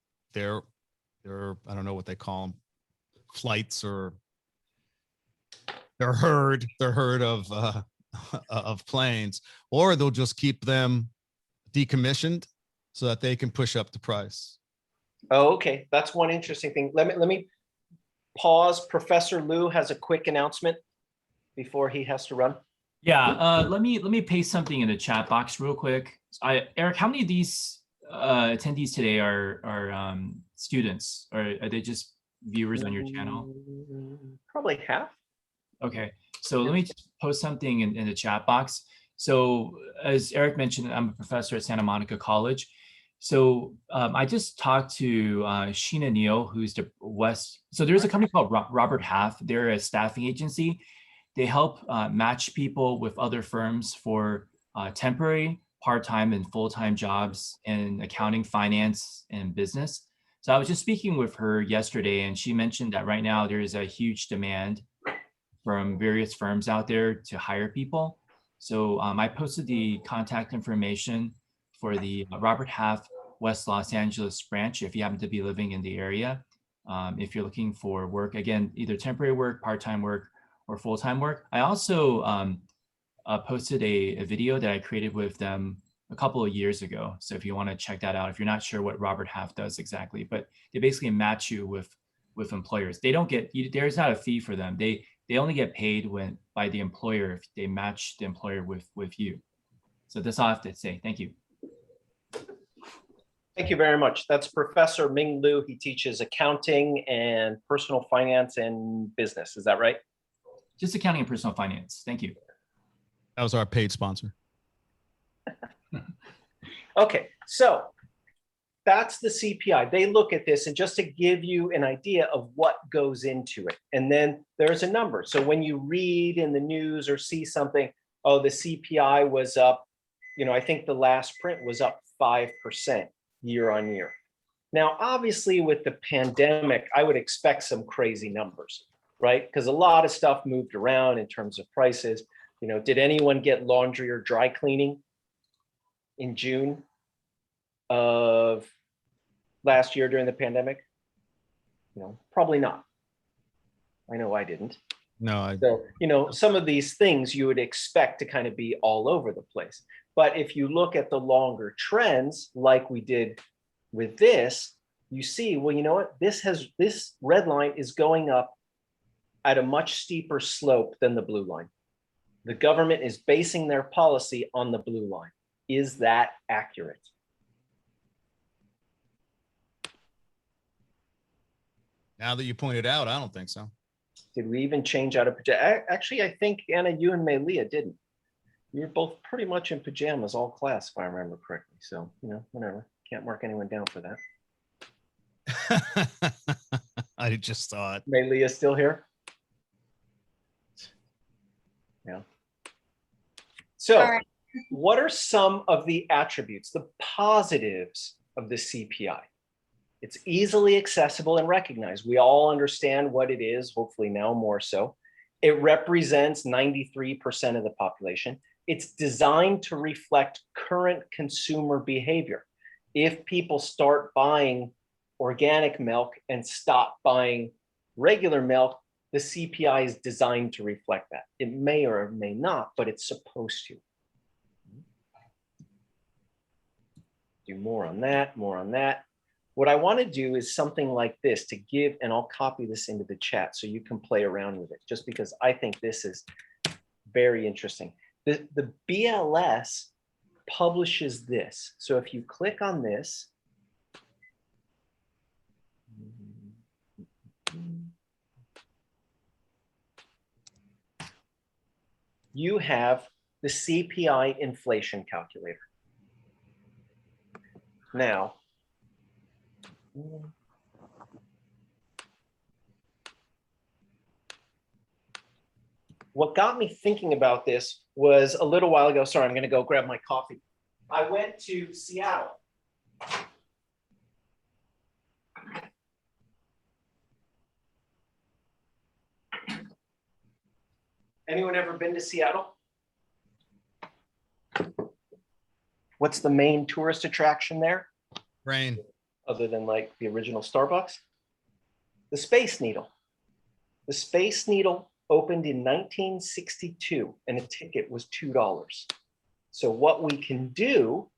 I don't know what they call them, flights or their herd of planes, or they'll just keep them decommissioned so that they can push up the price.
Oh, okay. That's one interesting thing. Let me pause. Professor Liu has a quick announcement before he has to run.
Yeah, let me paste something in the chat box real quick. Eric, how many of these attendees today are students, or are they just viewers on your channel?
Probably half.
Okay, so let me just post something in the chat box. So as Eric mentioned, I'm a professor at Santa Monica College. So I just talked to Sheena Neal, who's the West. So there's a company called Robert Half. They're a staffing agency. They help match people with other firms for temporary, part-time, and full-time jobs in accounting, finance, and business. So I was just speaking with her yesterday, and she mentioned that right now there is a huge demand from various firms out there to hire people. So I posted the contact information for the Robert Half West Los Angeles branch if you happen to be living in the area. If you're looking for work, again, either temporary work, part-time work, or full-time work. I also posted a video that I created with them a couple of years ago. So if you want to check that out, if you're not sure what Robert Half does exactly, but they basically match you with employers. They don't get, there's not a fee for them. They only get paid by the employer if they match the employer with you. So that's all I have to say. Thank you.
Thank you very much. That's Professor Ming Liu. He teaches accounting and personal finance and business. Is that right?
Just accounting and personal finance. Thank you.
That was our paid sponsor.
Okay, so that's the CPI. They look at this, and just to give you an idea of what goes into it. And then there's a number. So when you read in the news or see something, oh, the CPI was up, I think the last print was up 5% year on year. Now, obviously with the pandemic, I would expect some crazy numbers, right? Because a lot of stuff moved around in terms of prices. Did anyone get laundry or dry cleaning in June of last year during the pandemic? Probably not. I know I didn't.
No,
So, some of these things you would expect to kind of be all over the place. But if you look at the longer trends, like we did with this, you see, well, you know what? This red line is going up at a much steeper slope than the blue line. The government is basing their policy on the blue line. Is that accurate?
now that you pointed out, I don't think so.
Did we even change out of pajamas? Actually, I think, Anna, you and Maylia didn't. You were both pretty much in pajamas all class, if I remember correctly. So, whatever. Can't mark anyone down for that.
I just saw it.
Maylia still here? Yeah. So,
All right.
what are some of the attributes, the positives of the CPI? It's easily accessible and recognized. We all understand what it is, hopefully now more so. It represents 93% of the population. It's designed to reflect current consumer behavior. If people start buying organic milk and stop buying regular milk, the CPI is designed to reflect that. It may or may not, but it's supposed to. Do more on that, more on that. What I want to do is something like this to give, and I'll copy this into the chat so you can play around with it, just because I think this is very interesting. The BLS publishes this. So if you click on this, you have the CPI Inflation Calculator. Now, what got me thinking about this was a little while ago. Sorry, I'm going to go grab my coffee. I went to Seattle. Anyone ever been to Seattle? What's the main tourist attraction there?
Rain.
Other than like the original Starbucks? The Space Needle. The Space Needle opened in 1962 and a ticket was $2. So what we can do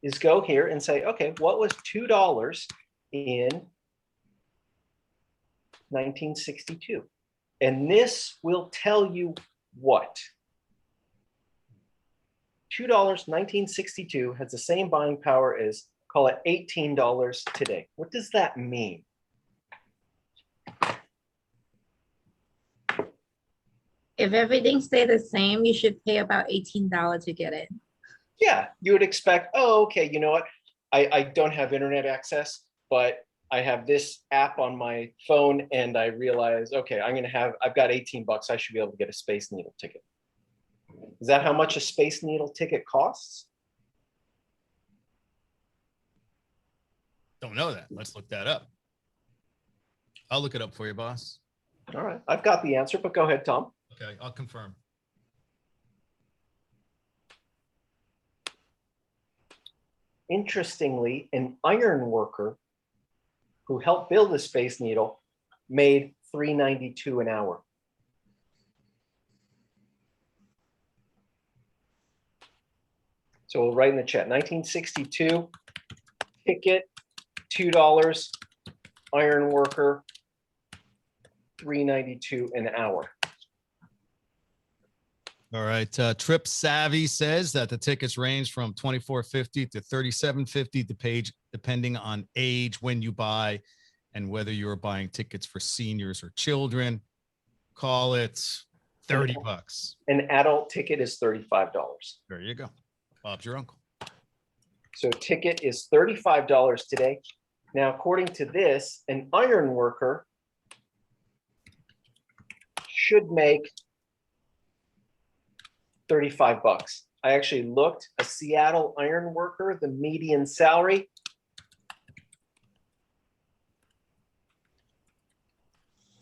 is go here and say, okay, what was $2 in 1962? And this will tell you what? $2, 1962 has the same buying power as, call it $18 today. What does that mean?
If everything stayed the same, you should pay about $18 to get it.
Yeah, you would expect, oh, okay, you know what? I don't have internet access, but I have this app on my phone and I realize, okay, I've got 18 bucks. I should be able to get a Space Needle ticket. Is that how much a Space Needle ticket costs?
Don't know that. Let's look that up. I'll look it up for you, boss.
All right, I've got the answer, but go ahead, Tom.
Okay, I'll confirm.
Interestingly, an iron worker who helped build the Space Needle made $3.92 an hour. So we'll write in the chat, 1962, ticket, $2, iron worker, $3.92 an hour.
All right. Trip Savvy says that the tickets range from $24.50 to $37.50 depending on age, when you buy, and whether you're buying tickets for seniors or children. Call it 30 bucks.
An adult ticket is $35.
There you go. Bob's your uncle.
So ticket is $35 today. Now, according to this, an iron worker should make 35 bucks. I actually looked, a Seattle iron worker, the median salary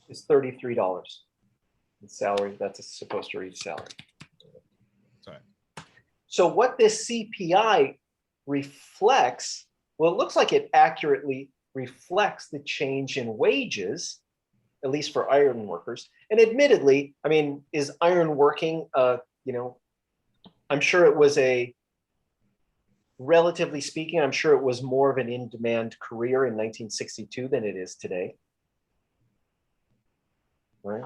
is $33. The salary, that's supposed to read salary.
Sorry.
So what this CPI reflects, well, it looks like it accurately reflects the change in wages, at least for iron workers. And admittedly, I mean, is iron working, I'm sure it was relatively speaking, I'm sure it was more of an in-demand career in 1962 than it is today. Right?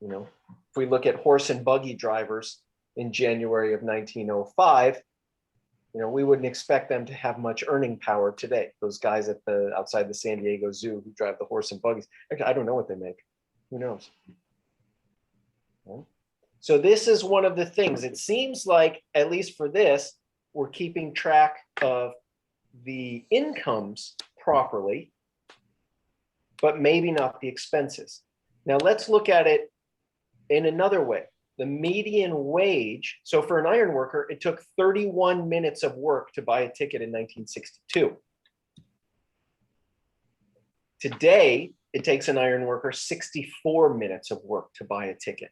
If we look at horse and buggy drivers in January of 1905, we wouldn't expect them to have much earning power today. Those guys outside the San Diego Zoo who drive the horse and buggies, I don't know what they make. Who knows? Right? So this is one of the things. It seems like, at least for this, we're keeping track of the incomes properly, but maybe not the expenses. Now let's look at it in another way. The median wage, so for an iron worker, it took 31 minutes of work to buy a ticket in 1962. Today, it takes an iron worker 64 minutes of work to buy a ticket.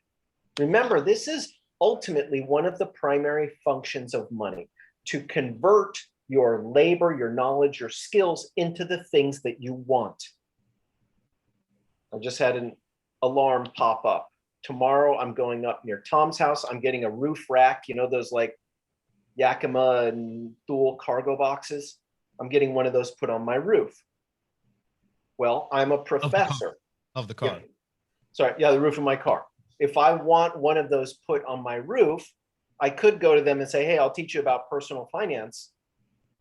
Remember, this is ultimately one of the primary functions of money, to convert your labor, your knowledge, your skills into the things that you want. I just had an alarm pop up. Tomorrow, I'm going up near Tom's house. I'm getting a roof rack, those like Yakima and Thule cargo boxes. I'm getting one of those put on my roof. Well, I'm a professor.
Of the car.
Yeah. Sorry, yeah, the roof of my car. If I want one of those put on my roof, I could go to them and say, hey, I'll teach you about personal finance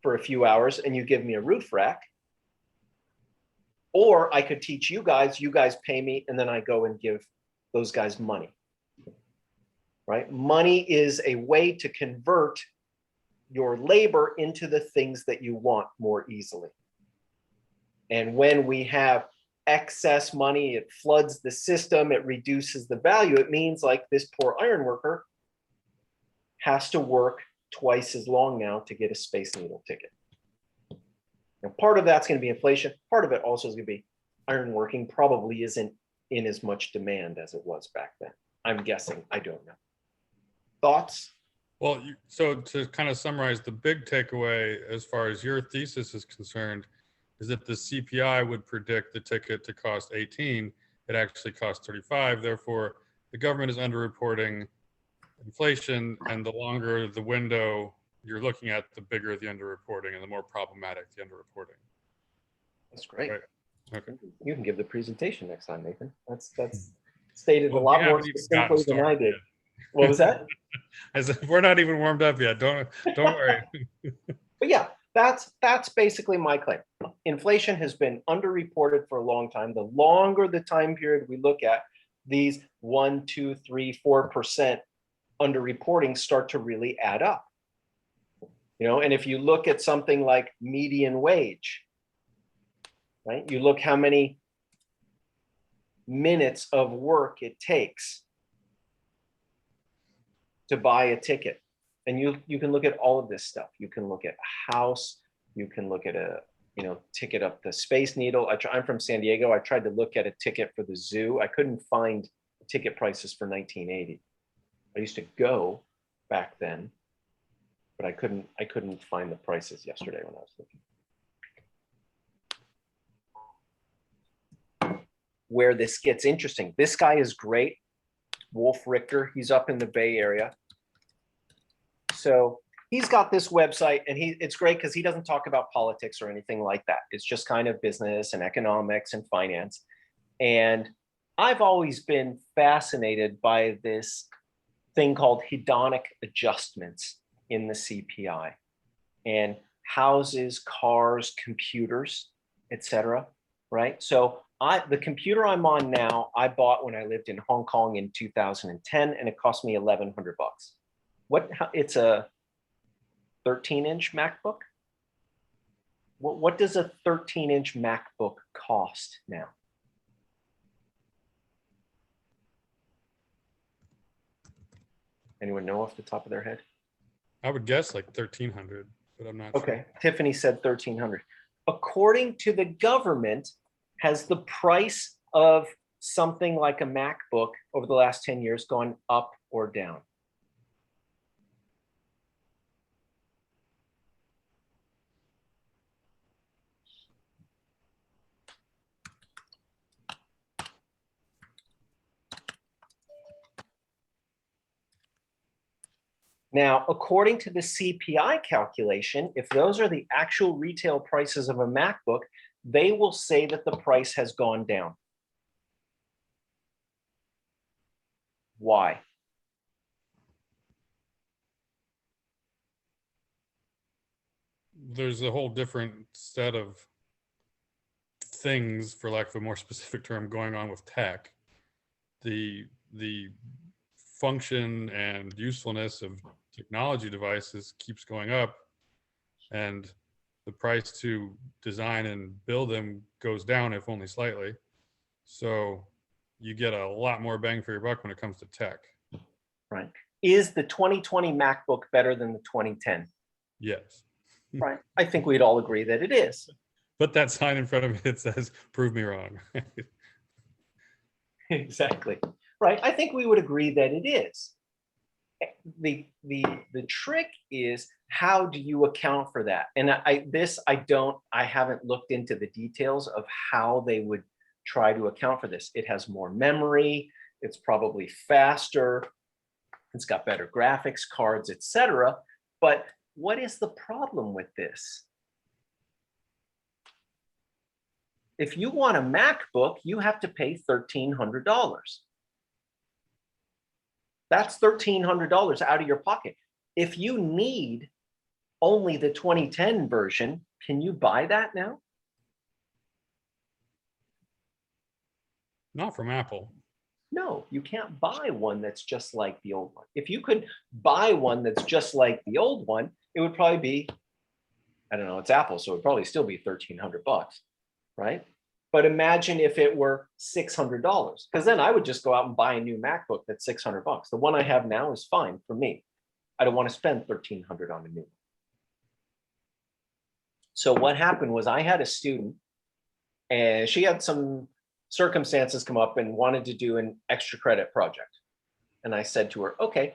for a few hours and you give me a roof rack. Or I could teach you guys pay me, and then I go and give those guys money, right? Money is a way to convert your labor into the things that you want more easily. And when we have excess money, it floods the system, it reduces the value. It means like this poor iron worker has to work twice as long now to get a Space Needle ticket. Now, part of that's going to be inflation. Part of it also is going to be iron working probably isn't in as much demand as it was back then. I'm guessing. I don't know. Thoughts?
Well, so to kind of summarize, the big takeaway as far as your thesis is concerned is that the CPI would predict the ticket to cost 18. It actually costs 35. Therefore, the government is underreporting inflation, and the longer the window you're looking at, the bigger the underreporting and the more problematic the underreporting.
That's great.
Right. Okay.
You can give the presentation next time, Nathan. That's stated a
Well,
lot
we
more
haven't even gotten
succinctly than I
started
did.
yet.
What was that?
I said, we're not even warmed up yet. Don't worry.
But yeah, that's basically my claim. Inflation has been underreported for a long time. The longer the time period we look at, these 1, 2, 3, 4% underreporting start to really add up. You know, and if you look at something like median wage, right? You look how many minutes of work it takes to buy a ticket. And you can look at all of this stuff. You can look at a house, you can look at a, ticket up the Space Needle. I'm from San Diego. I tried to look at a ticket for the zoo. I couldn't find ticket prices for 1980. I used to go back then, but I couldn't find the prices yesterday when I was looking. Where this gets interesting. This guy is great. Wolf Richter, he's up in the Bay Area. So he's got this website, and it's great because he doesn't talk about politics or anything like that. It's just kind of business and economics and finance. And I've always been fascinated by this thing called hedonic adjustments in the CPI, and houses, cars, computers, etc. Right? So the computer I'm on now, I bought when I lived in Hong Kong in 2010, and it cost me $1,100. It's a 13-inch MacBook. What does a 13-inch MacBook cost now? Anyone know off the top of their head?
I would guess like 1,300, but I'm not sure.
Okay, Tiffany said 1,300. According to the government, has the price of something like a MacBook over the last 10 years gone up or down? Now, according to the CPI calculation, if those are the actual retail prices of a MacBook, they will say that the price has gone down. Why?
There's a whole different set of things, for lack of a more specific term, going on with tech. The function and usefulness of technology devices keeps going up, and the price to design and build them goes down, if only slightly. So you get a lot more bang for your buck when it comes to tech.
Right. Is the 2020 MacBook better than the 2010?
Yes.
Right. I think we'd all agree that it is.
Put that sign in front of me that says, "Prove me wrong."
Exactly. Right. I think we would agree that it is. The trick is, how do you account for that? And I haven't looked into the details of how they would try to account for this. It has more memory, it's probably faster, it's got better graphics cards, etc. But what is the problem with this? If you want a MacBook, you have to pay $1,300. That's $1,300 out of your pocket. If you need only the 2010 version, can you buy that now?
Not from Apple.
No, you can't buy one that's just like the old one. If you could buy one that's just like the old one, it would probably be, I don't know, it's Apple, so it would probably still be $1,300, right? But imagine if it were $600, because then I would just go out and buy a new MacBook that's $600. The one I have now is fine for me. I don't want to spend $1,300 on a new one. So what happened was, I had a student, and she had some circumstances come up and wanted to do an extra credit project. And I said to her, okay,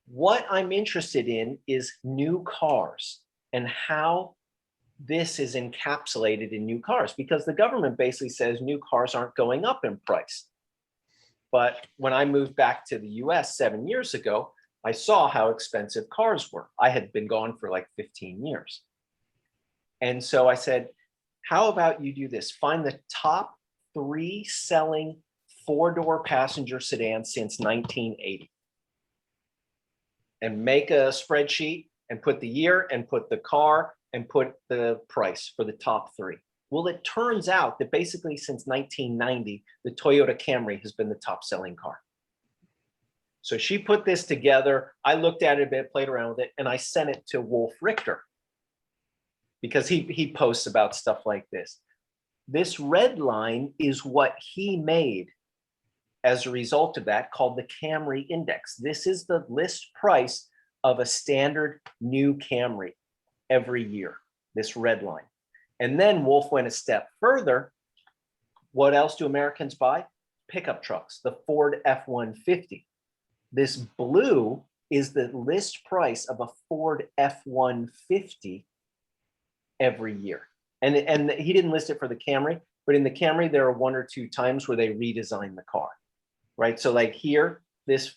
what I'm interested in is new cars and how this is encapsulated in new cars because the government basically says new cars aren't going up in price. But when I moved back to the US 7 years ago, I saw how expensive cars were. I had been gone for like 15 years. And so I said, how about you do this? Find the top 3 selling 4-door passenger sedans since 1980. And make a spreadsheet and put the year and put the car and put the price for the top 3. Well, it turns out that basically since 1990, the Toyota Camry has been the top selling car. So she put this together. I looked at it a bit, played around with it, and I sent it to Wolf Richter because he posts about stuff like this. This red line is what he made as a result of that, called the Camry Index. This is the list price of a standard new Camry every year, this red line. And then Wolf went a step further. What else do Americans buy? Pickup trucks, the Ford F-150. This blue is the list price of a Ford F-150 every year. And he didn't list it for the Camry, but in the Camry, there are 1 or 2 times where they redesign the car, right? So like here, this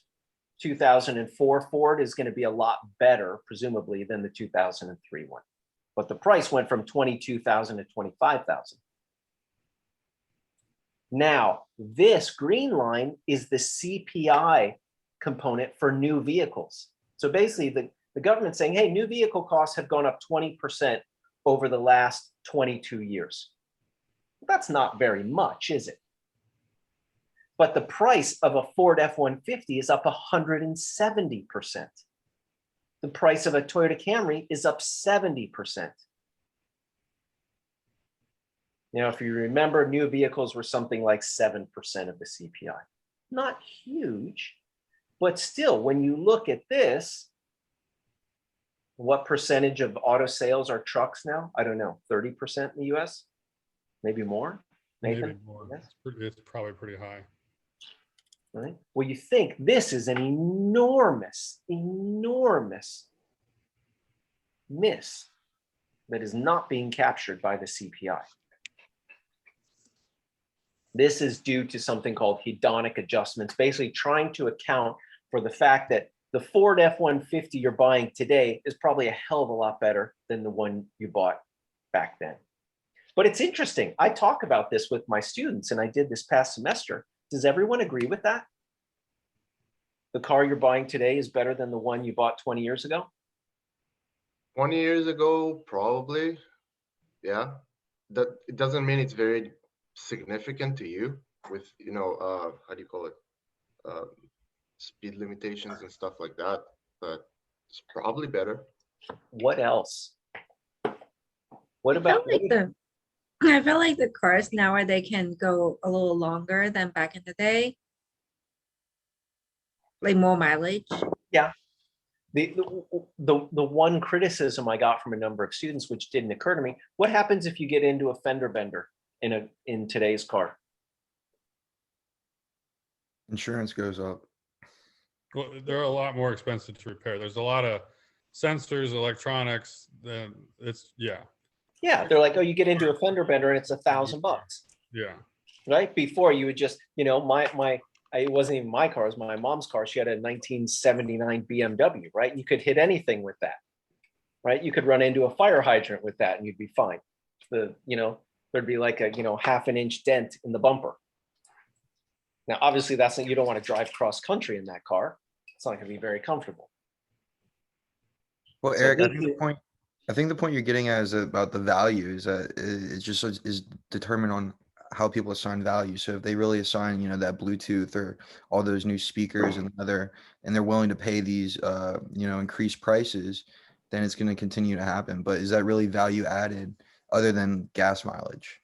2004 Ford is going to be a lot better, presumably, than the 2003 one. But the price went from $22,000 to $25,000. Now, this green line is the CPI component for new vehicles. So basically, the government's saying, hey, new vehicle costs have gone up 20% over the last 22 years. That's not very much, is it? But the price of a Ford F-150 is up 170%. The price of a Toyota Camry is up 70%. Now, if you remember, new vehicles were something like 7% of the CPI. Not huge, but still, when you look at this, what percentage of auto sales are trucks now? I don't know, 30% in the US? Maybe more? Nathan?
Maybe more. It's probably pretty high.
Right? Well, you think this is an enormous, enormous miss that is not being captured by the CPI. This is due to something called hedonic adjustments, basically trying to account for the fact that the Ford F-150 you're buying today is probably a hell of a lot better than the one you bought back then. But it's interesting. I talk about this with my students, and I did this past semester. Does everyone agree with that? The car you're buying today is better than the one you bought 20 years ago?
20 years ago, probably. Yeah. That it doesn't mean it's very significant to you with, how do you call it? Speed limitations and stuff like that, but it's probably better.
What else? What about
I feel like the cars nowadays can go a little longer than back in the day, like more mileage.
Yeah. The one criticism I got from a number of students, which didn't occur to me, what happens if you get into a fender bender in today's car?
Insurance goes up.
Well, they're a lot more expensive to repair. There's a lot of sensors, electronics.
Yeah, they're like, oh, you get into a fender bender and it's $1,000.
Yeah.
Right? Before you would just, it wasn't even my car, it was my mom's car. She had a 1979 BMW, right? You could hit anything with that, right? You could run into a fire hydrant with that and you'd be fine. There'd be like a, half an inch dent in the bumper. Now, obviously you don't want to drive cross country in that car. It's not going to be very comfortable.
Well, Eric, I think the point you're getting at is about the values. It just is determined on how people assign value. So if they really assign, that Bluetooth or all those new speakers and they're willing to pay these, increased prices, then it's going to continue to happen. But is that really value added other than gas mileage?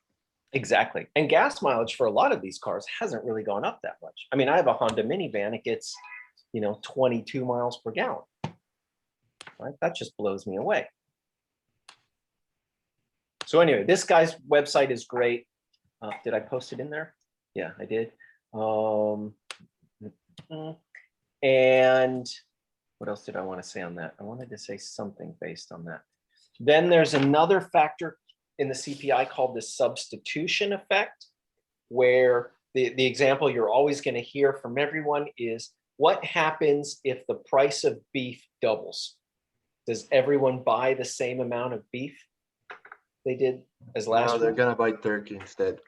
Exactly. And gas mileage for a lot of these cars hasn't really gone up that much. I mean, I have a Honda minivan. It gets, 22 miles per gallon. Right? That just blows me away. So anyway, this guy's website is great. Did I post it in there? Yeah, I did. And what else did I want to say on that? I wanted to say something based on that. Then there's another factor in the CPI called the substitution effect, where the example you're always going to hear from everyone is, what happens if the price of beef doubles? Does everyone buy the same amount of beef they did as last
No, they're
week?
gonna buy turkey instead.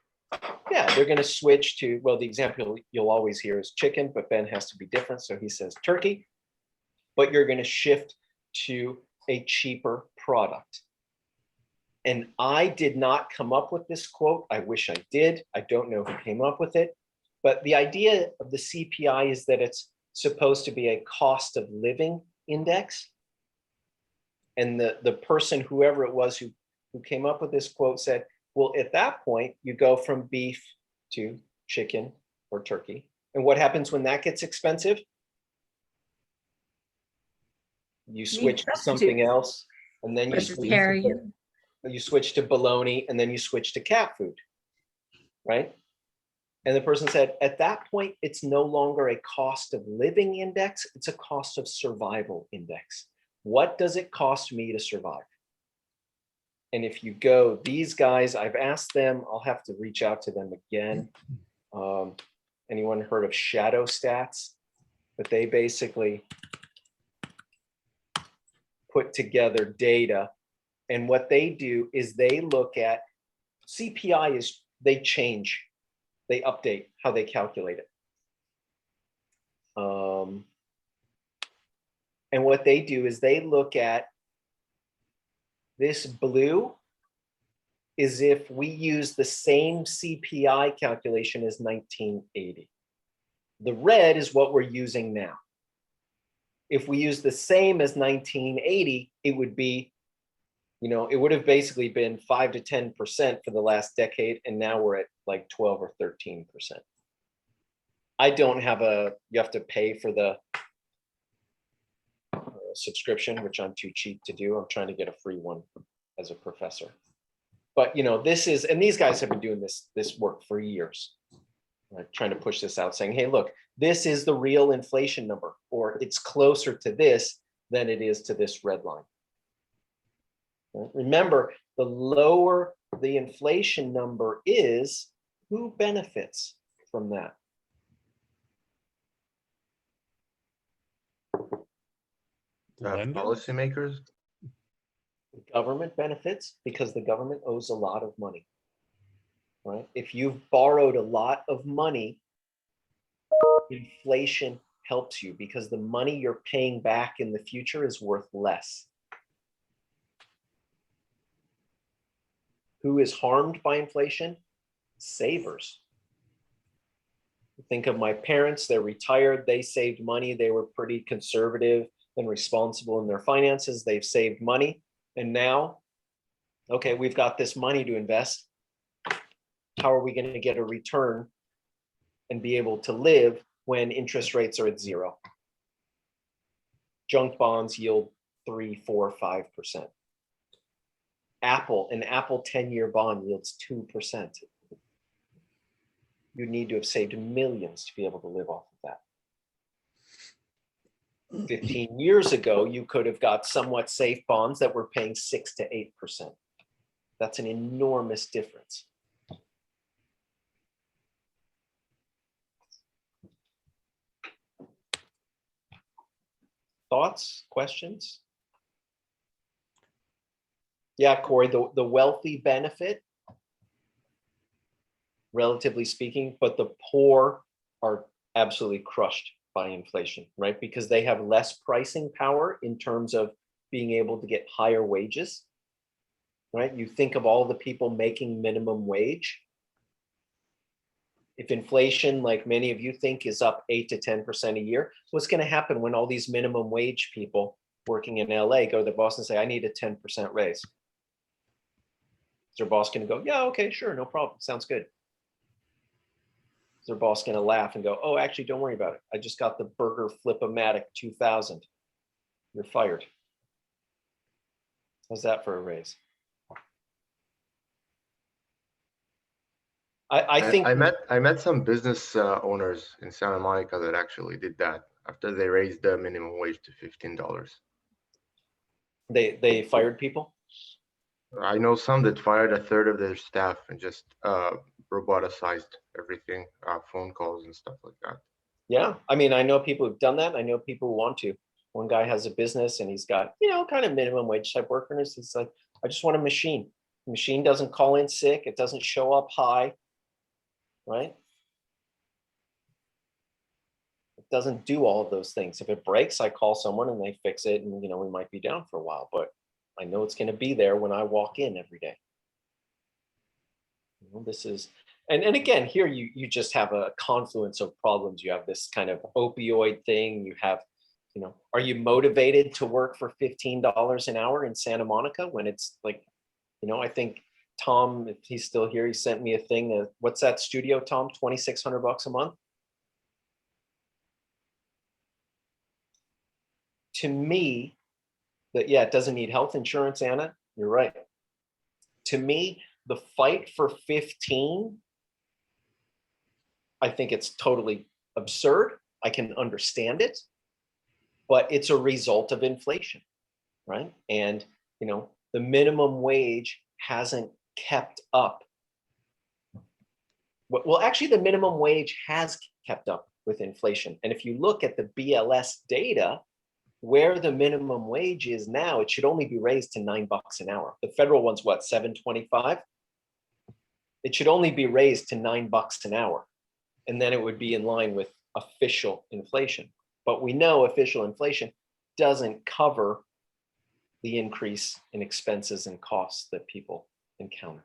Yeah, they're going to switch to, well, the example you'll always hear is chicken, but Ben has to be different. So he says turkey, but you're going to shift to a cheaper product. And I did not come up with this quote. I wish I did. I don't know who came up with it. But the idea of the CPI is that it's supposed to be a cost of living index. And the person, whoever it was who came up with this quote, said, well, at that point, you go from beef to chicken or turkey. And what happens when that gets expensive? You switch to something else, and then you switch to bologna, and then you switch to cat food, right? And the person said, at that point, it's no longer a cost of living index, it's a cost of survival index. What does it cost me to survive? And if you go, these guys, I've asked them, I'll have to reach out to them again. Anyone heard of shadow stats? But they basically put together data. And what they do is they look at CPI is, they change, they update how they calculate it. And what they do is they look at this blue is if we use the same CPI calculation as 1980. The red is what we're using now. If we use the same as 1980, it would be, it would have basically been 5 to 10% for the last decade, and now we're at like 12 or 13%. I don't have you have to pay for the subscription, which I'm too cheap to do. I'm trying to get a free one as a professor. But this is, and these guys have been doing this work for years, right? Trying to push this out, saying, hey, look, this is the real inflation number, or it's closer to this than it is to this red line. Right? Remember, the lower the inflation number is, who benefits from that?
Policymakers.
The government benefits because the government owes a lot of money, right? If you've borrowed a lot of money, inflation helps you because the money you're paying back in the future is worth less. Who is harmed by inflation? Savers. Think of my parents, they're retired, they saved money, they were pretty conservative and responsible in their finances, they've saved money, and now, okay, we've got this money to invest. How are we going to get a return and be able to live when interest rates are at 0? Junk bonds yield 3, 4, 5%. An Apple 10-year bond yields 2%. You need to have saved millions to be able to live off of that. 15 years ago, you could have got somewhat safe bonds that were paying 6 to 8%. That's an enormous difference. Thoughts, questions? Yeah, Corey, the wealthy benefit, relatively speaking, but the poor are absolutely crushed by inflation, right? Because they have less pricing power in terms of being able to get higher wages, right? You think of all the people making minimum wage. If inflation, like many of you think, is up 8 to 10% a year, what's going to happen when all these minimum wage people working in LA go to their boss and say, I need a 10% raise? Is their boss going to go, yeah, okay, sure, no problem, sounds good? Is their boss going to laugh and go, oh, actually, don't worry about it. I just got the Burger Flip-O-Matic 2000. You're fired. How's that for a raise? I think
I met some business owners in Santa Monica that actually did that after they raised the minimum wage to $15.
they fired people.
I know some that fired a third of their staff and just roboticized everything, phone calls and stuff like that.
Yeah, I mean, I know people who've done that. I know people who want to. One guy has a business and he's got, kind of minimum wage type workers. He's like, I just want a machine. The machine doesn't call in sick. It doesn't show up high, right? It doesn't do all of those things. If it breaks, I call someone and they fix it, and we might be down for a while, but I know it's going to be there when I walk in every day. This is, and again, here you just have a confluence of problems. You have this kind of opioid thing. You have, are you motivated to work for $15 an hour in Santa Monica when it's like, I think Tom, if he's still here, he sent me a thing. What's that studio, Tom? $2,600 a month. To me, it doesn't need health insurance, Anna. You're right. To me, the fight for 15, I think it's totally absurd. I can understand it, but it's a result of inflation, right? And, the minimum wage hasn't kept up. Well, actually, the minimum wage has kept up with inflation. And if you look at the BLS data, where the minimum wage is now, it should only be raised to $9 an hour. The federal one's what, $7.25? It should only be raised to $9 an hour. And then it would be in line with official inflation. But we know official inflation doesn't cover the increase in expenses and costs that people encounter.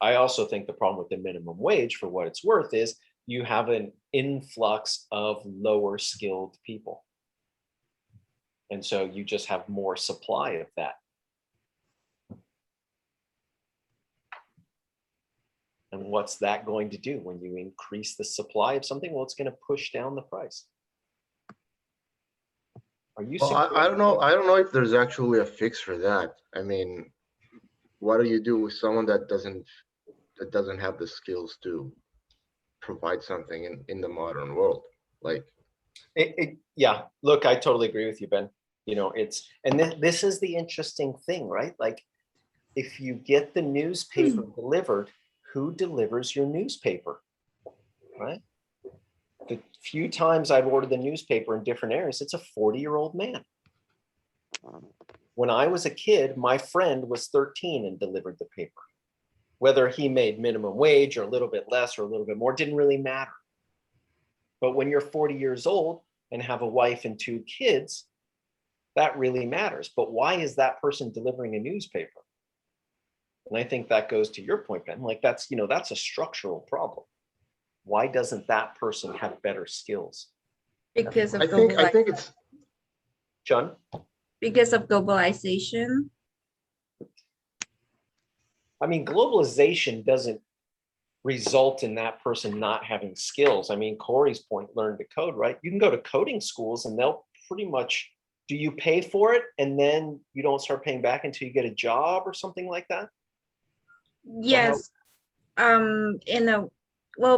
I also think the problem with the minimum wage, for what it's worth, is you have an influx of lower skilled people. And so you just have more supply of that. And what's that going to do when you increase the supply of something? Well, it's going to push down the price. Are you?
Well, I don't know. I don't know if there's actually a fix for that. I mean, what do you do with someone that doesn't have the skills to provide something in the modern world? Like,
yeah. Look, I totally agree with you, Ben. This is the interesting thing, right? Like, if you get the newspaper delivered, who delivers your newspaper, right? The few times I've ordered the newspaper in different areas, it's a 40-year-old man. When I was a kid, my friend was 13 and delivered the paper. Whether he made minimum wage or a little bit less or a little bit more didn't really matter. But when you're 40 years old and have a wife and 2 kids, that really matters. But why is that person delivering a newspaper? And I think that goes to your point, Ben. Like, that's a structural problem. Why doesn't that person have better skills?
Because of
I think it's
John?
Because of globalization.
I mean, globalization doesn't result in that person not having skills. I mean, Corey's point, learn to code, right? You can go to coding schools and they'll pretty much, do you pay for it and then you don't start paying back until you get a job or something like that?
Yes.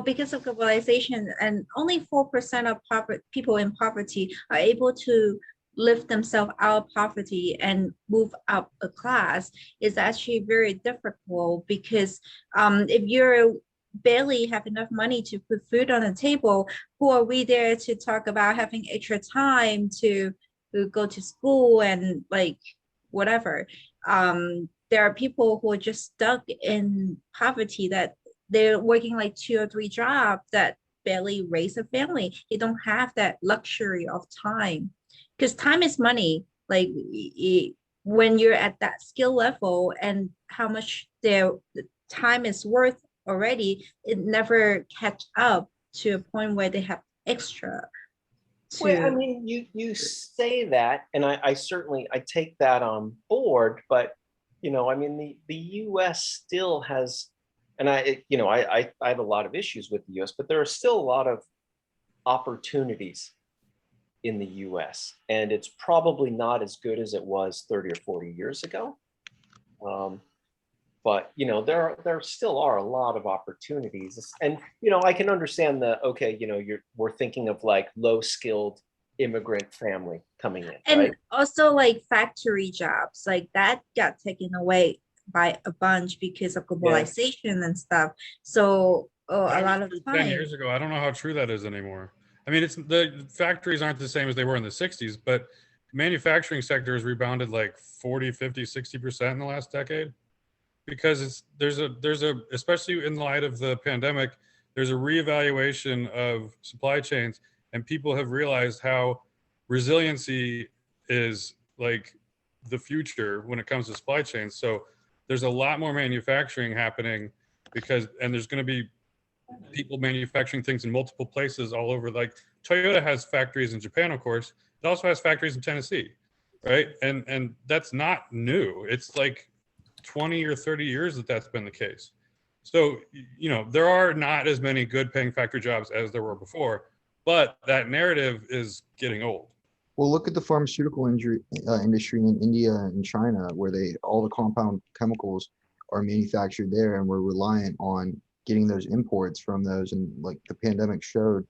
Because of globalization, and only 4% of people in poverty are able to lift themselves out of poverty and move up a class, is actually very difficult, because if you're barely have enough money to put food on the table, who are we there to talk about having extra time to go to school and like whatever? There are people who are just stuck in poverty, that they're working like 2 or 3 jobs that barely raise a family. They don't have that luxury of time, because time is money. Like, when you're at that skill level and how much their time is worth already, it never catch up to a point where they have extra.
Well, I mean, you say that, and I certainly take that on board, but I mean, the U.S. still has, and I have a lot of issues with the U.S., but there are still a lot of opportunities in the U.S., and it's probably not as good as it was 30 or 40 years ago. But there still are a lot of opportunities, and I can understand we're thinking of like low skilled immigrant family coming in,
And
right?
also like factory jobs, like that got taken away by a bunch because of globalization and stuff. So a lot of
10
time,
years ago, I don't know how true that is anymore. I mean, it's the factories aren't the same as they were in the 60s, but manufacturing sector has rebounded like 40, 50, 60% in the last decade, because there's a especially in light of the pandemic, there's a reevaluation of supply chains, and people have realized how resiliency is like the future when it comes to supply chains. So there's a lot more manufacturing happening and there's going to be people manufacturing things in multiple places all over. Like Toyota has factories in Japan, of course. It also has factories in Tennessee, right? And that's not new. It's like 20 or 30 years that's been the case. So, you know, there are not as many good paying factory jobs as there were before, but that narrative is getting old.
Well, look at the pharmaceutical industry in India and China, where all the compound chemicals are manufactured there, and we're reliant on getting those imports from those. And like the pandemic showed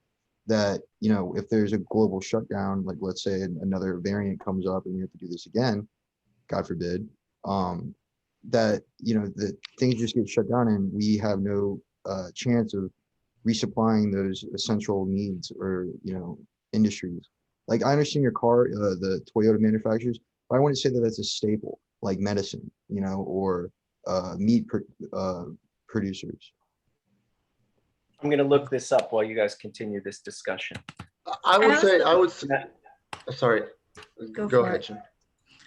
that, you know, if there's a global shutdown, like let's say another variant comes up and we have to do this again, God forbid, that, you know, the things just get shut down and we have no chance of resupplying those essential needs or, you know, industries. Like I understand your car, the Toyota manufacturers, but I wouldn't say that that's a staple, like medicine, you know, or meat producers.
I'm going to look this up while you guys continue this discussion.
Sorry, go ahead, Jim.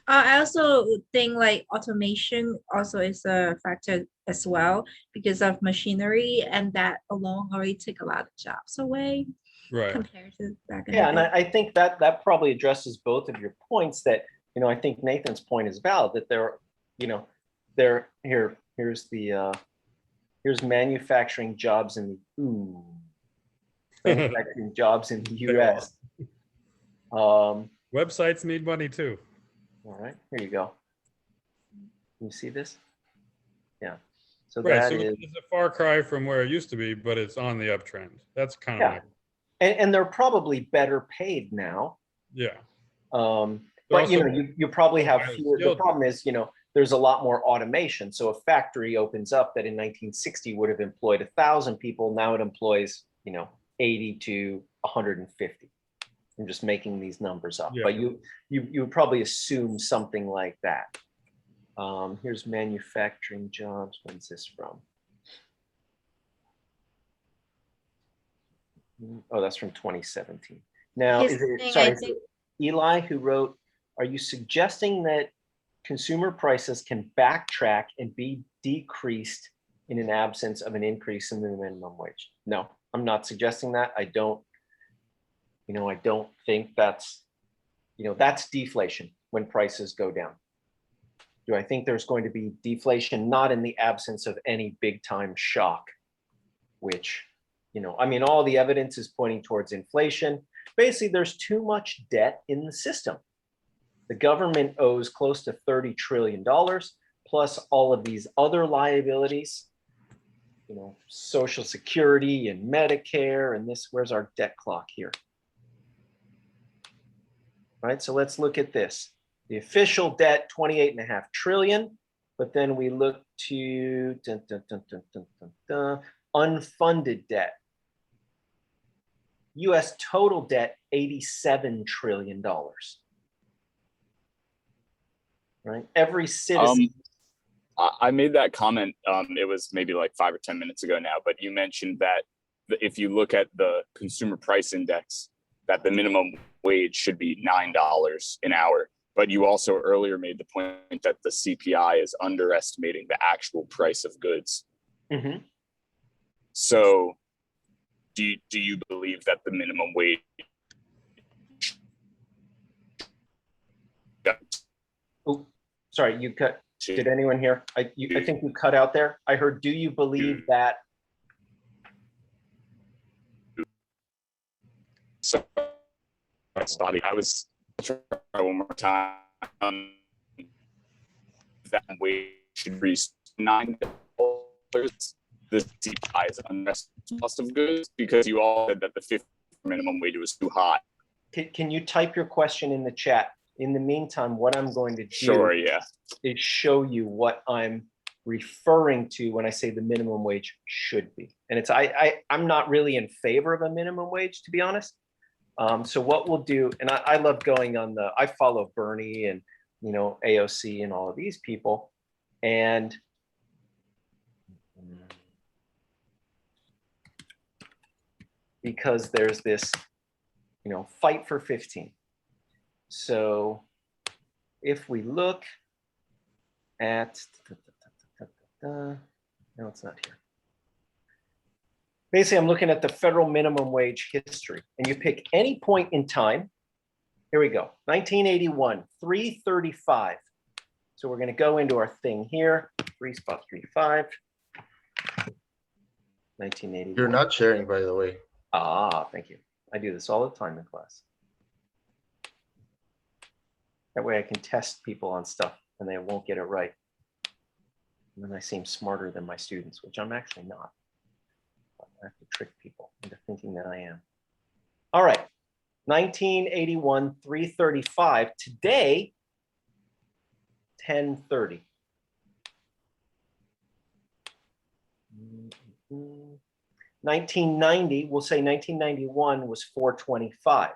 I also think like automation also is a factor as well because of machinery, and that alone already took a lot of jobs away.
Right.
Compared to back in
Yeah,
the
and
day.
I think that probably addresses both of your points. That, you know, I think Nathan's point is valid. That here's manufacturing jobs in the manufacturing jobs in the U.S.
Websites need money too.
All right, here you go. Can you see this? Yeah. So
Right.
that
So
is,
it's a far cry from where it used to be, but it's on the uptrend. That's kind of
and they're probably better paid now.
yeah.
But you know, you probably have fewer. The
skilled.
problem is, you know, there's a lot more automation. So a factory opens up that in 1960 would have employed 1,000 people. Now it employs, you know, 80 to 150. I'm just making these numbers up, but you would probably assume something like that. Here's manufacturing jobs. When's this from? Oh, that's from 2017. Now, is it Eli who wrote, are you suggesting that consumer prices can backtrack and be decreased in an absence of an increase in the minimum wage? No, I'm not suggesting that. I don't think that's deflation when prices go down. Do I think there's going to be deflation? Not in the absence of any big time shock, which, you know, I mean, all the evidence is pointing towards inflation. Basically, there's too much debt in the system. The government owes close to $30 trillion, plus all of these other liabilities, you know, Social Security and Medicare and this. Where's our debt clock here? All right, so let's look at this. The official debt, 28.5 trillion, but then we look to unfunded debt. US total debt, $87 trillion. Right? Every citizen.
I made that comment, it was maybe like 5 or 10 minutes ago now, but you mentioned that if you look at the consumer price index, that the minimum wage should be $9 an hour. But you also earlier made the point that the CPI is underestimating the actual price of goods.
Mm-hmm.
So do you believe that the minimum wage?
Oh, sorry, you cut. Did anyone hear? I think you cut out there. I heard, do you believe that?
So, Bobby, I was trying one more time. That wage should reach $9. The CPI is unrest cost of goods because you all said that the 50 minimum wage was too high.
can you type your question in the chat? In the meantime, what I'm going to do
Sure, yeah.
is show you what I'm referring to when I say the minimum wage should be. And it's I'm not really in favor of a minimum wage, to be honest. So what we'll do, and I love going on I follow Bernie and, you know, AOC and all of these people. And because there's this, you know, fight for 15. So if we look at, no, it's not here. Basically, I'm looking at the federal minimum wage history, and you pick any point in time. Here we go, 1981, 335. So we're going to go into our thing here, 3.35. 1981.
You're not sharing, by the way.
Ah, thank you. I do this all the time in class. That way I can test people on stuff and they won't get it right. And then I seem smarter than my students, which I'm actually not. But I have to trick people into thinking that I am. All right, 1981, 335. Today, 1030. 1990, we'll say 1991 was 425.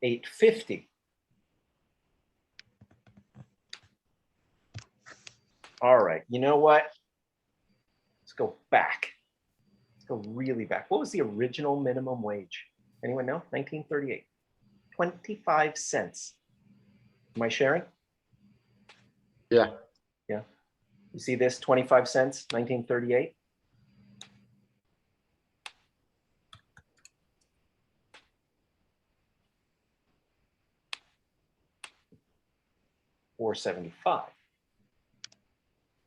$850. All right, you know what? Let's go back. Let's go really back. What was the original minimum wage? Anyone know? 1938. 25 cents. Am I sharing?
Yeah.
Yeah. You see this, 25 cents, 1938? $4.75,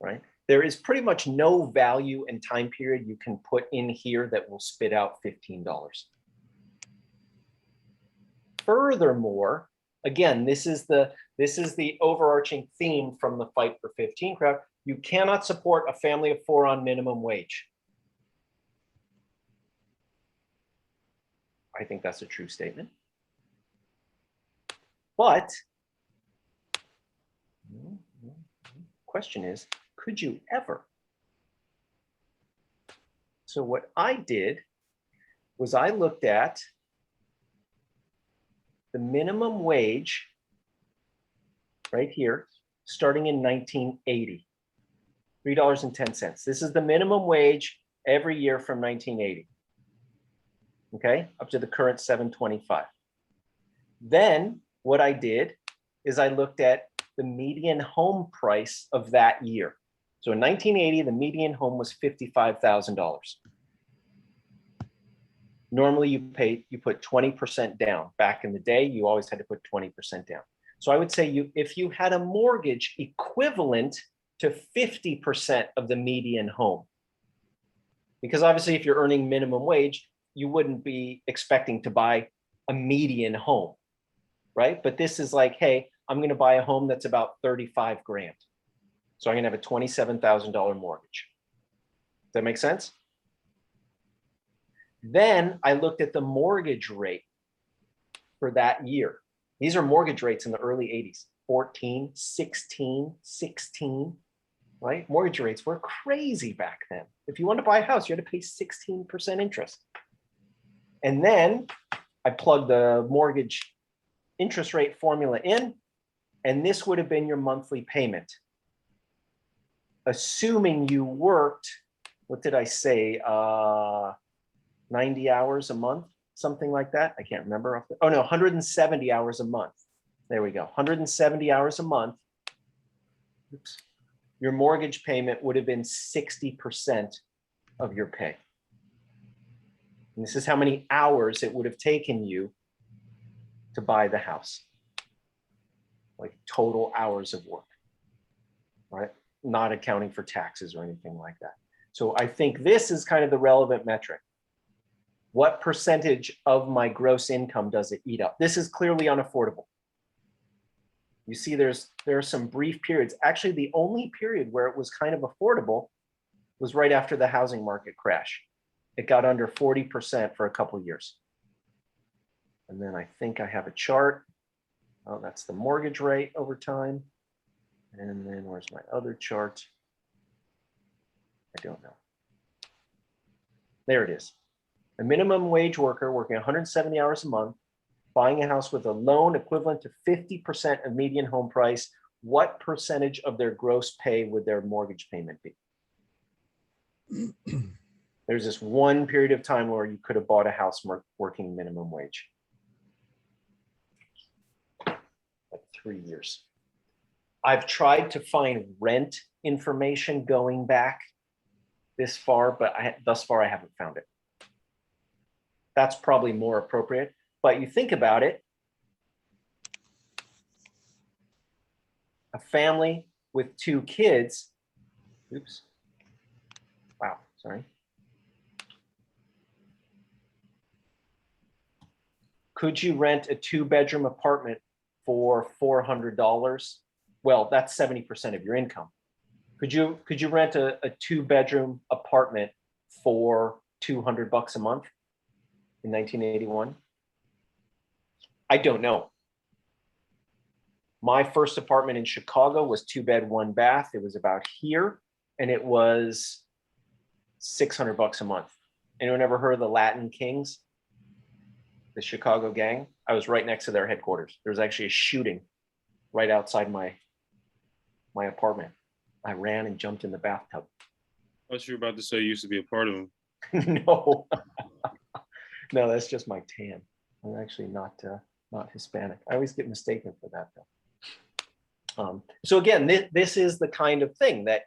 right? There is pretty much no value and time period you can put in here that will spit out $15. Furthermore, again, this is the overarching theme from the Fight for 15 crowd. You cannot support a family of 4 on minimum wage. I think that's a true statement. But question is, could you ever? So what I did was I looked at the minimum wage right here, starting in 1980, $3.10. This is the minimum wage every year from 1980. Okay, up to the current $7.25. Then what I did is I looked at the median home price of that year. So in 1980, the median home was $55,000. Normally you put 20% down. Back in the day, you always had to put 20% down. So I would say if you had a mortgage equivalent to 50% of the median home, because obviously if you're earning minimum wage, you wouldn't be expecting to buy a median home, right? But this is like, hey, I'm going to buy a home that's about 35 grand. So I'm going to have a $27,000 mortgage. Does that make sense? Then I looked at the mortgage rate for that year. These are mortgage rates in the early 80s, 14, 16, 16, right? Mortgage rates were crazy back then. If you wanted to buy a house, you had to pay 16% interest. And then I plugged the mortgage interest rate formula in, and this would have been your monthly payment. Assuming you worked, what did I say, 90 hours a month, something like that. I can't remember. Oh no, 170 hours a month. There we go, 170 hours a month. Oops. Your mortgage payment would have been 60% of your pay. And this is how many hours it would have taken you to buy the house. Like total hours of work, right? Not accounting for taxes or anything like that. So I think this is kind of the relevant metric. What percentage of my gross income does it eat up? This is clearly unaffordable. You see there are some brief periods. Actually, the only period where it was kind of affordable was right after the housing market crash. It got under 40% for a couple of years. And then I think I have a chart. Oh, that's the mortgage rate over time. And then where's my other chart? I don't know. There it is. A minimum wage worker working 170 hours a month, buying a house with a loan equivalent to 50% of median home price. What percentage of their gross pay would their mortgage payment be? There's this one period of time where you could have bought a house working minimum wage. Like 3 years. I've tried to find rent information going back this far, but thus far I haven't found it. That's probably more appropriate. But you think about it, a family with 2 kids, oops, wow, sorry. Could you rent a 2-bedroom apartment for $400? Well, that's 70% of your income. Could you rent a 2-bedroom apartment for $200 a month in 1981? I don't know. My first apartment in Chicago was 2-bed, 1-bath. It was about here, and it was $600 a month. Anyone ever heard of the Latin Kings? The Chicago gang? I was right next to their headquarters. There was actually a shooting right outside my apartment. I ran and jumped in the bathtub.
I thought you were about to say you used to be a part of them.
No, no, that's just my tan. I'm actually not Hispanic. I always get mistaken for that though. So again, this is the kind of thing that,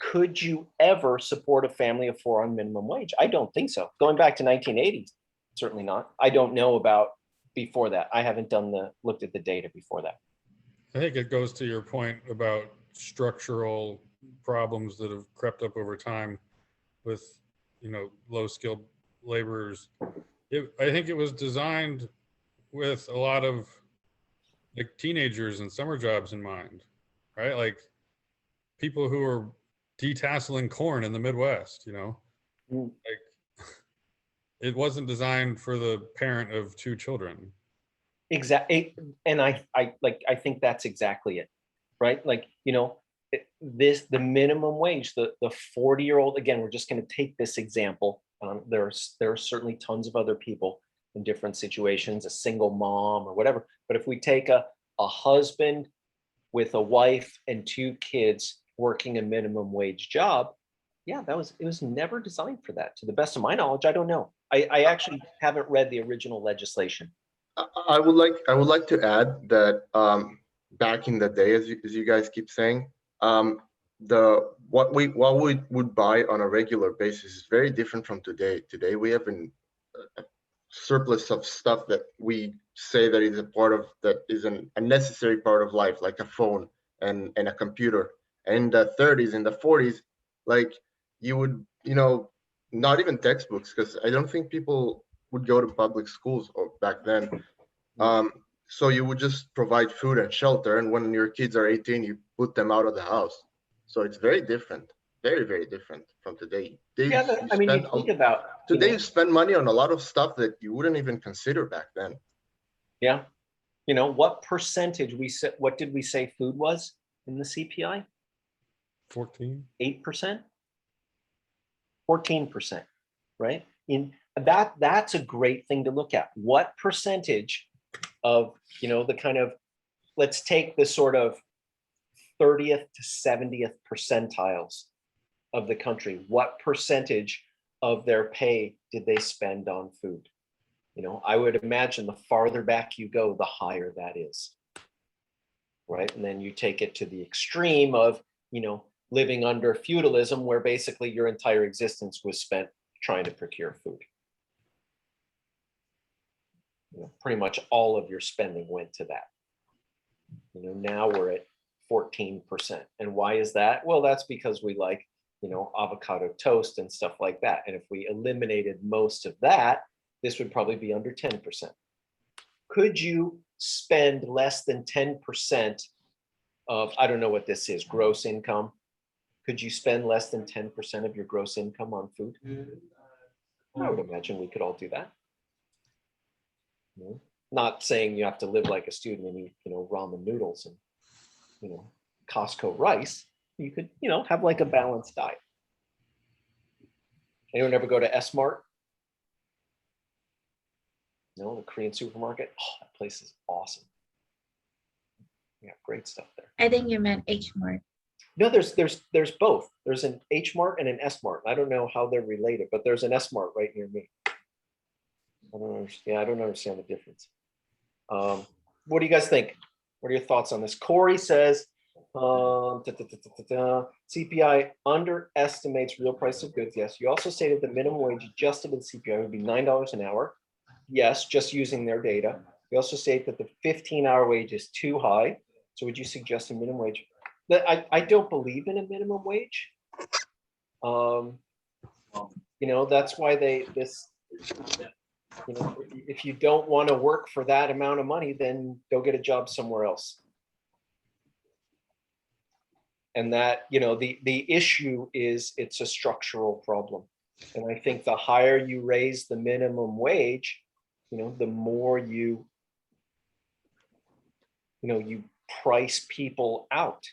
could you ever support a family of 4 on minimum wage? I don't think so. Going back to 1980, certainly not. I don't know about before that. I haven't looked at the data before that.
I think it goes to your point about structural problems that have crept up over time with, low skilled laborers. I think it was designed with a lot of like teenagers and summer jobs in mind, right? Like people who are detasseling corn in the Midwest, like it wasn't designed for the parent of 2 children.
Exactly. And I think that's exactly it, right? Like, the minimum wage, the 40-year-old, again, we're just going to take this example. There are certainly tons of other people in different situations, a single mom or whatever. But if we take a husband with a wife and 2 kids working a minimum wage job, yeah, it was never designed for that. To the best of my knowledge, I don't know. I actually haven't read the original legislation.
I would like to add that back in the day, as you guys keep saying, what we would buy on a regular basis is very different from today. Today we have a surplus of stuff that we say that is a necessary part of life, like a phone and a computer. And in the 30s, in the 40s, like you would, not even textbooks, because I don't think people would go to public schools back then. So you would just provide food and shelter, and when your kids are 18, you put them out of the house. So it's very different, very, very different from today.
You think about
today. You spend money on a lot of stuff that you wouldn't even consider back then.
Yeah, what percentage what did we say food was in the CPI?
14.
8%, 14%, right? That's a great thing to look at. What percentage of, the kind of, let's take the sort of 30th to 70th percentiles of the country, what percentage of their pay did they spend on food? I would imagine the farther back you go, the higher that is, right? And then you take it to the extreme of, living under feudalism, where basically your entire existence was spent trying to procure food. Pretty much all of your spending went to that. Now we're at 14%. And why is that? Well, that's because we like, avocado toast and stuff like that. And if we eliminated most of that, this would probably be under 10%. Could you spend less than 10% of, I don't know what this is, gross income? Could you spend less than 10% of your gross income on food? I would imagine we could all do that. You know, not saying you have to live like a student and eat, ramen noodles and, Costco rice. You could, have like a balanced diet. Anyone ever go to S-Mart? No, the Korean supermarket. Oh, that place is awesome. Yeah, great stuff there.
I think you meant H Mart.
No, there's both. There's an H Mart and an S Mart. I don't know how they're related, but there's an S Mart right near me. I don't understand the difference. What do you guys think? What are your thoughts on this? Corey says, CPI underestimates real price of goods. Yes. You also stated the minimum wage adjusted with CPI would be $9 an hour. Yes, just using their data. You also state that the 15-hour wage is too high. So would you suggest a minimum wage? I don't believe in a minimum wage. That's why if you don't want to work for that amount of money, then go get a job somewhere else. And that, the issue is it's a structural problem. And I think the higher you raise the minimum wage, the more you price people out.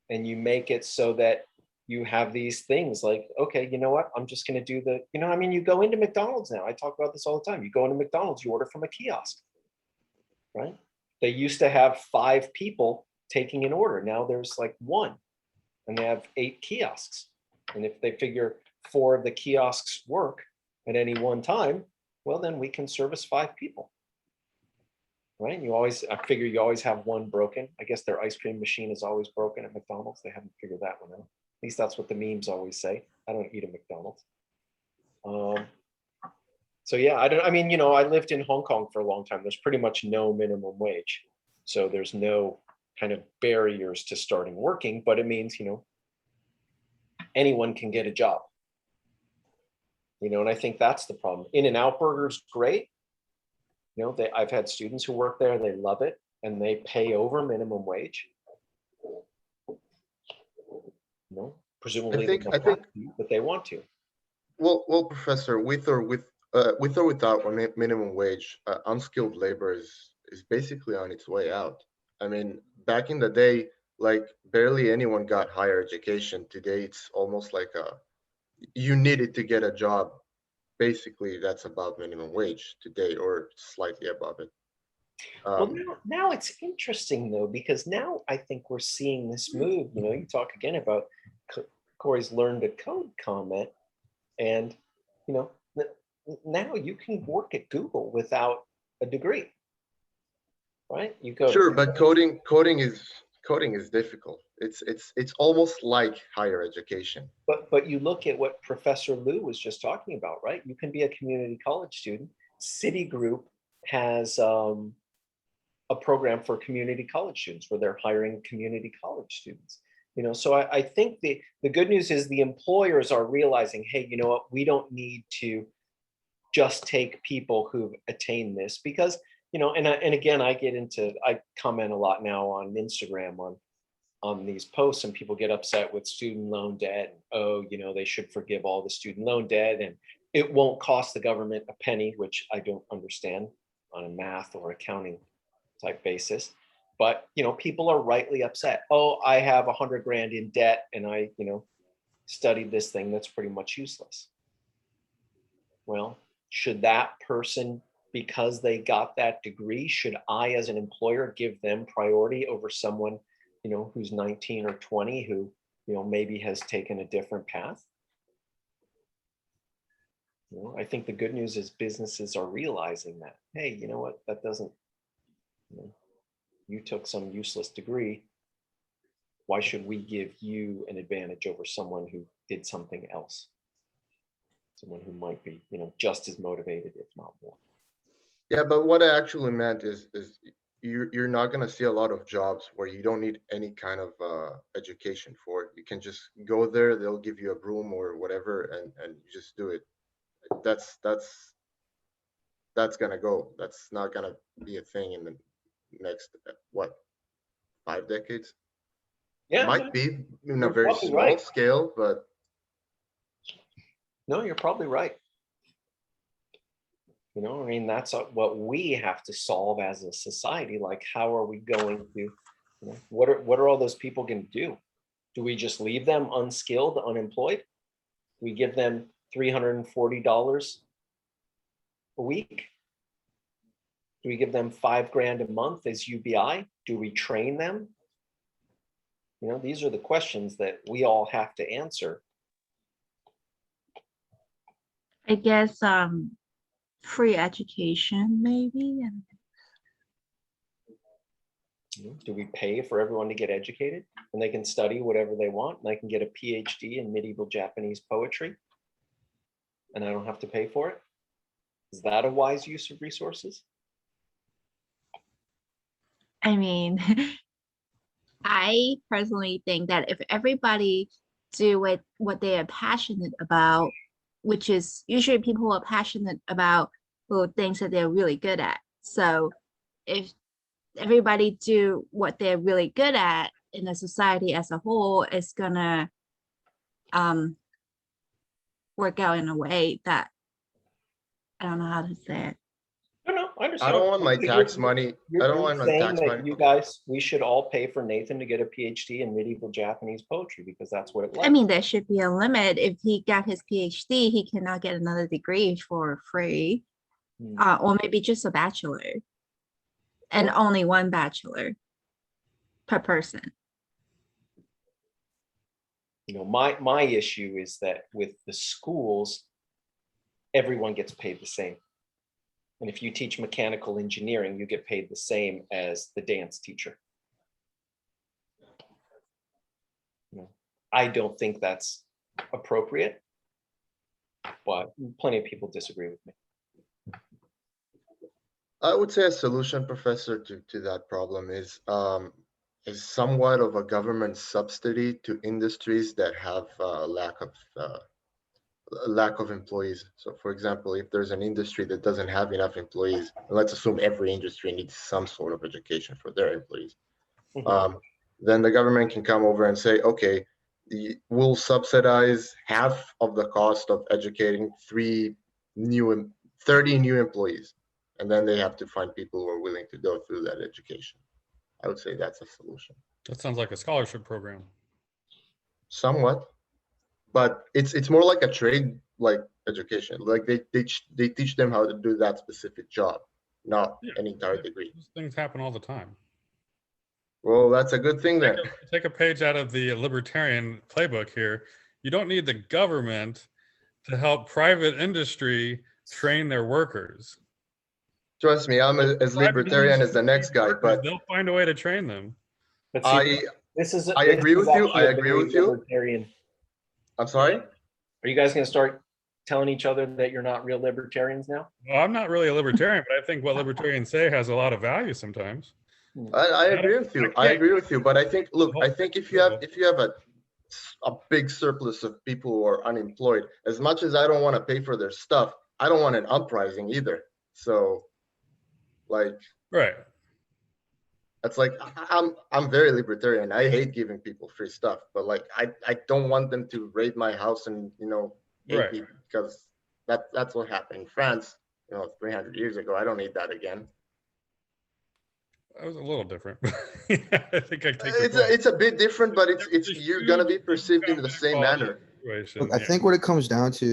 And you make it so that you have these things like, okay, you know what? I'm just going to do you go into McDonald's now. I talk about this all the time. You go into McDonald's, you order from a kiosk, right? They used to have 5 people taking an order. Now there's like 1, and they have 8 kiosks. And if they figure 4 of the kiosks work at any one time, well, then we can service 5 people. Right? I figure you always have 1 broken. I guess their ice cream machine is always broken at McDonald's. They haven't figured that one out. At least that's what the memes always say. I don't eat at McDonald's. So yeah, I lived in Hong Kong for a long time. There's pretty much no minimum wage. So there's no kind of barriers to starting working, but it means, anyone can get a job. And I think that's the problem. In-N-Out Burger's great. I've had students who work there, they love it, and they pay over minimum wage. Presumably,
I think,
but they want to.
Well, Professor, with or without minimum wage, unskilled labor is basically on its way out. I mean, back in the day, like barely anyone got higher education. Today, it's almost like you needed to get a job. Basically, that's about minimum wage today, or slightly above it.
Well, now it's interesting though, because now I think we're seeing this move. You talk again about Corey's learn to code comment, and now you can work at Google without a degree, right? You go
sure, but coding is difficult. It's almost like higher education.
But you look at what Professor Liu was just talking about, right? You can be a community college student. Citigroup has a program for community college students where they're hiring community college students. So I think the good news is the employers are realizing, hey, you know what? We don't need to just take people who've attained this, because and again, I comment a lot now on Instagram on these posts, and people get upset with student loan debt. Oh, they should forgive all the student loan debt and it won't cost the government a penny, which I don't understand on a math or accounting type basis. But people are rightly upset. Oh, I have 100 grand in debt and I studied this thing that's pretty much useless. Well, should that person, because they got that degree, should I as an employer give them priority over someone who's 19 or 20 who maybe has taken a different path? I think the good news is businesses are realizing that, hey, you know what, that doesn't, you took some useless degree. Why should we give you an advantage over someone who did something else? Someone who might be, just as motivated, if not more.
Yeah, but what I actually meant is you're not going to see a lot of jobs where you don't need any kind of education for it. You can just go there, they'll give you a broom or whatever, and you just do it. That's that's gonna go. That's not gonna be a thing in the next, what, 5 decades?
Yeah,
Might be in a
you're
very
probably
small
right.
scale, but
No, you're probably right. You know, I mean, that's what we have to solve as a society. Like, how are we going to, you know, what are all those people going to do? Do we just leave them unskilled, unemployed? We give them $340 a week? Do we give them $5,000 a month as UBI? Do we train them? You know, these are the questions that we all have to answer.
I guess free education maybe. And
You know, do we pay for everyone to get educated and they can study whatever they want and they can get a PhD in medieval Japanese poetry and I don't have to pay for it? Is that a wise use of resources?
I mean, I personally think that if everybody do what they are passionate about, which is usually people who are passionate about things that they're really good at. So if everybody do what they're really good at in the society as a whole, it's gonna work out in a way that I don't know how to say it.
No, I understand.
I don't want my
So
tax money. I don't want my
saying
tax
that
money.
you guys, we should all pay for Nathan to get a PhD in medieval Japanese poetry because that's what it was.
I mean, there should be a limit. If he got his PhD, he cannot get another degree for free, or maybe just a bachelor, and only one bachelor per person.
You know, my issue is that with the schools, everyone gets paid the same. And if you teach mechanical engineering, you get paid the same as the dance teacher. You know, I don't think that's appropriate, but plenty of people disagree with me.
I would say a solution, Professor, to that problem is somewhat of a government subsidy to industries that have lack of employees. So, for example, if there's an industry that doesn't have enough employees, and let's assume every industry needs some sort of education for their employees, then the government can come over and say, okay, we'll subsidize half of the cost of educating 30 new employees. And then they have to find people who are willing to go through that education. I would say that's a solution.
That sounds like a scholarship program.
Somewhat, but it's more like a trade like education. Like they teach them how to do that specific job, not an entire degree.
These things happen all the time.
Well, that's a good thing then.
Take a page out of the libertarian playbook here. You don't need the government to help private industry train their workers.
Trust me, I'm as libertarian as the next guy, but
they'll find a way to train them.
But see, I
agree with you. I agree with you.
Libertarian.
I'm sorry?
Are you guys going to start telling each other that you're not real libertarians now?
Well, I'm not really a libertarian, but I think what libertarians say has a lot of value sometimes.
I agree with you. I agree with you. But I think, look, I think if you have a big surplus of people who are unemployed, as much as I don't want to pay for their stuff, I don't want an uprising either. So, like,
right.
It's like I'm very libertarian. I hate giving people free stuff, but like I don't want them to raid my house and hate me because that's what happened in France, 300 years ago. I don't need that again.
That was a little different. I think I take
it's a bit different, but it's you're gonna be perceived in the same manner.
Look, I think what it comes down to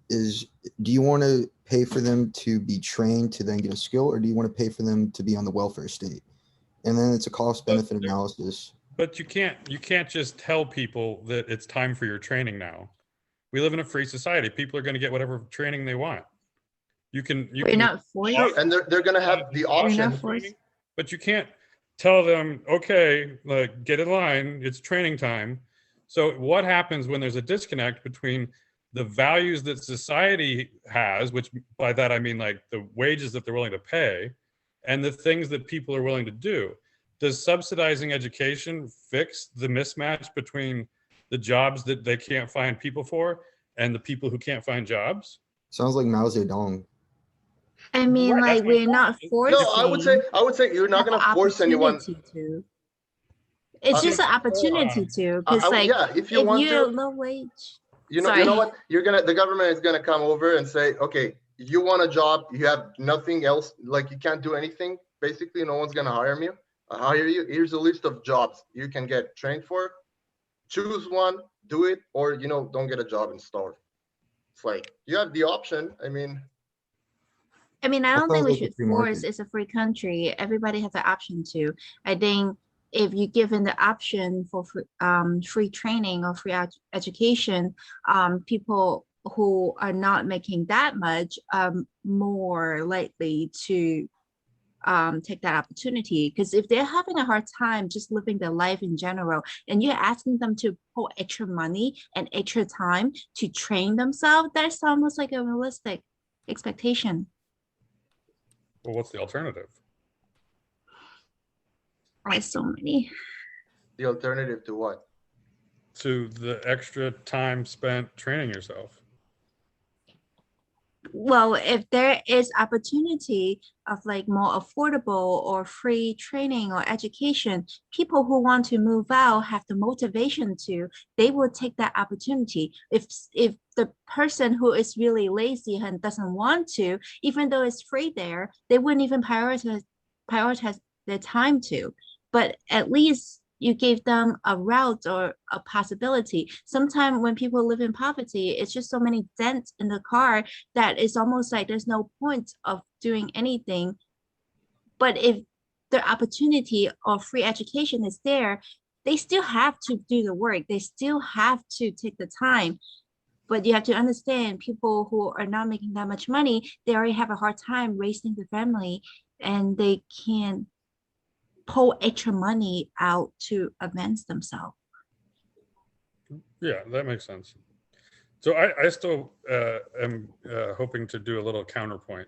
is do you want to pay for them to be trained to then get a skill, or do you want to pay for them to be on the welfare state? And then it's a cost benefit analysis.
But you can't just tell people that it's time for your training now. We live in a free society. People are going to get whatever training they want. You're
not forced.
And they're going to have the option.
But you can't tell them, okay, like, get in line, it's training time. So what happens when there's a disconnect between the values that society has, which by that I mean like the wages that they're willing to pay, and the things that people are willing to do? Does subsidizing education fix the mismatch between the jobs that they can't find people for and the people who can't find jobs?
Sounds like Mao Zedong.
I mean,
Right, that's
like
my
we're
point.
not forcing.
No, I would say you're not
have the
gonna force anyone.
opportunity to. It's
Uh,
just an opportunity to, because like
yeah, if you want
you're
to,
low wage.
you
Sorry.
know what? The government is gonna come over and say, okay, you want a job, you have nothing else, like you can't do anything. Basically, no one's gonna hire you. Here's a list of jobs you can get trained for. Choose one, do it, or don't get a job and starve. It's like you have the option. I mean,
I don't
That
think
sounds
we
like a
should
free
force.
market.
It's a free country. Everybody has the option to. I think if you given the option for free training or free education, people who are not making that much more likely to take that opportunity. Because if they're having a hard time just living their life in general, and you're asking them to pull extra money and extra time to train themselves, that's almost like a realistic expectation.
Well, what's the alternative?
Right, so many.
the alternative to what?
To the extra time spent training yourself.
Well, if there is opportunity of like more affordable or free training or education, people who want to move out have the motivation to, they will take that opportunity. If the person who is really lazy and doesn't want to, even though it's free there, they wouldn't even prioritize their time to. But at least you gave them a route or a possibility. Sometimes when people live in poverty, it's just so many dents in the car that it's almost like there's no point of doing anything. But if the opportunity of free education is there, they still have to do the work. They still have to take the time. But you have to understand, people who are not making that much money, they already have a hard time raising the family, and they can't pull extra money out to advance themselves.
Yeah, that makes sense. So I still am hoping to do a little counterpoint.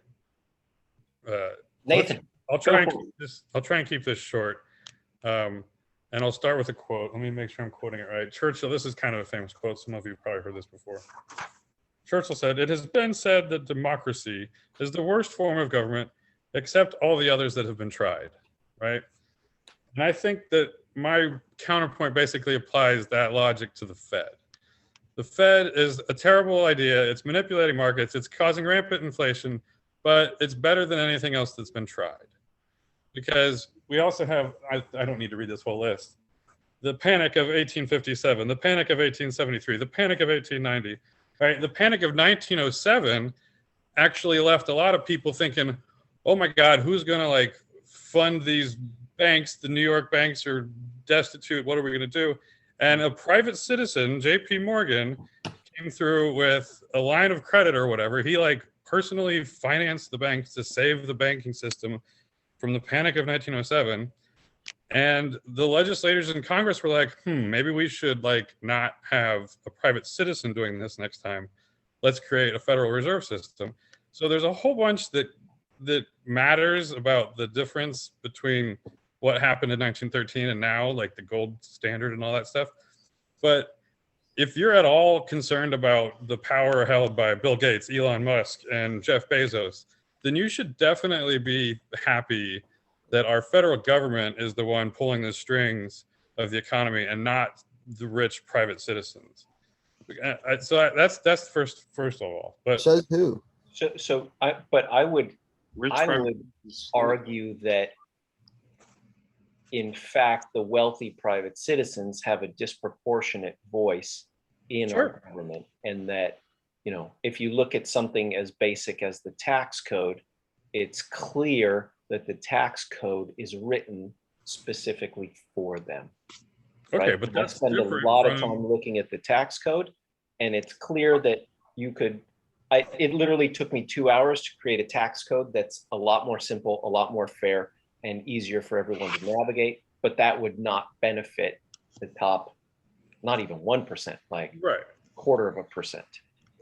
Nathan,
I'll try and keep this short. And I'll start with a quote. Let me make sure I'm quoting it right. Churchill, this is kind of a famous quote. Some of you probably heard this before. Churchill said, "It has been said that democracy is the worst form of government, except all the others that have been tried," right? And I think that my counterpoint basically applies that logic to the Fed. The Fed is a terrible idea. It's manipulating markets. It's causing rampant inflation, but it's better than anything else that's been tried. Because we also have, I don't need to read this whole list, the Panic of 1857, the Panic of 1873, the Panic of 1890, right? The Panic of 1907 actually left a lot of people thinking, oh my God, who's gonna like fund these banks? The New York banks are destitute. What are we gonna do? And a private citizen, JP Morgan, came through with a line of credit or whatever. He like personally financed the banks to save the banking system from the Panic of 1907. And the legislators in Congress were like, maybe we should like not have a private citizen doing this next time. Let's create a Federal Reserve System. So there's a whole bunch that matters about the difference between what happened in 1913 and now, like the gold standard and all that stuff. But if you're at all concerned about the power held by Bill Gates, Elon Musk, and Jeff Bezos, then you should definitely be happy that our federal government is the one pulling the strings of the economy and not the rich private citizens. So that's first of all. But
Says who?
I would
Rich
I
private-
would argue that, in fact, the wealthy private citizens have a disproportionate voice in our government, and that, if you look at something as basic as the tax code, it's clear that the tax code is written specifically for them.
okay,
right?
but
I
that's
spend a
different
lot of
from-
time looking at the tax code, and it's clear that you could. It literally took me 2 hours to create a tax code that's a lot more simple, a lot more fair, and easier for everyone to navigate. But that would not benefit the top, not even 1%, like
right.
0.25%.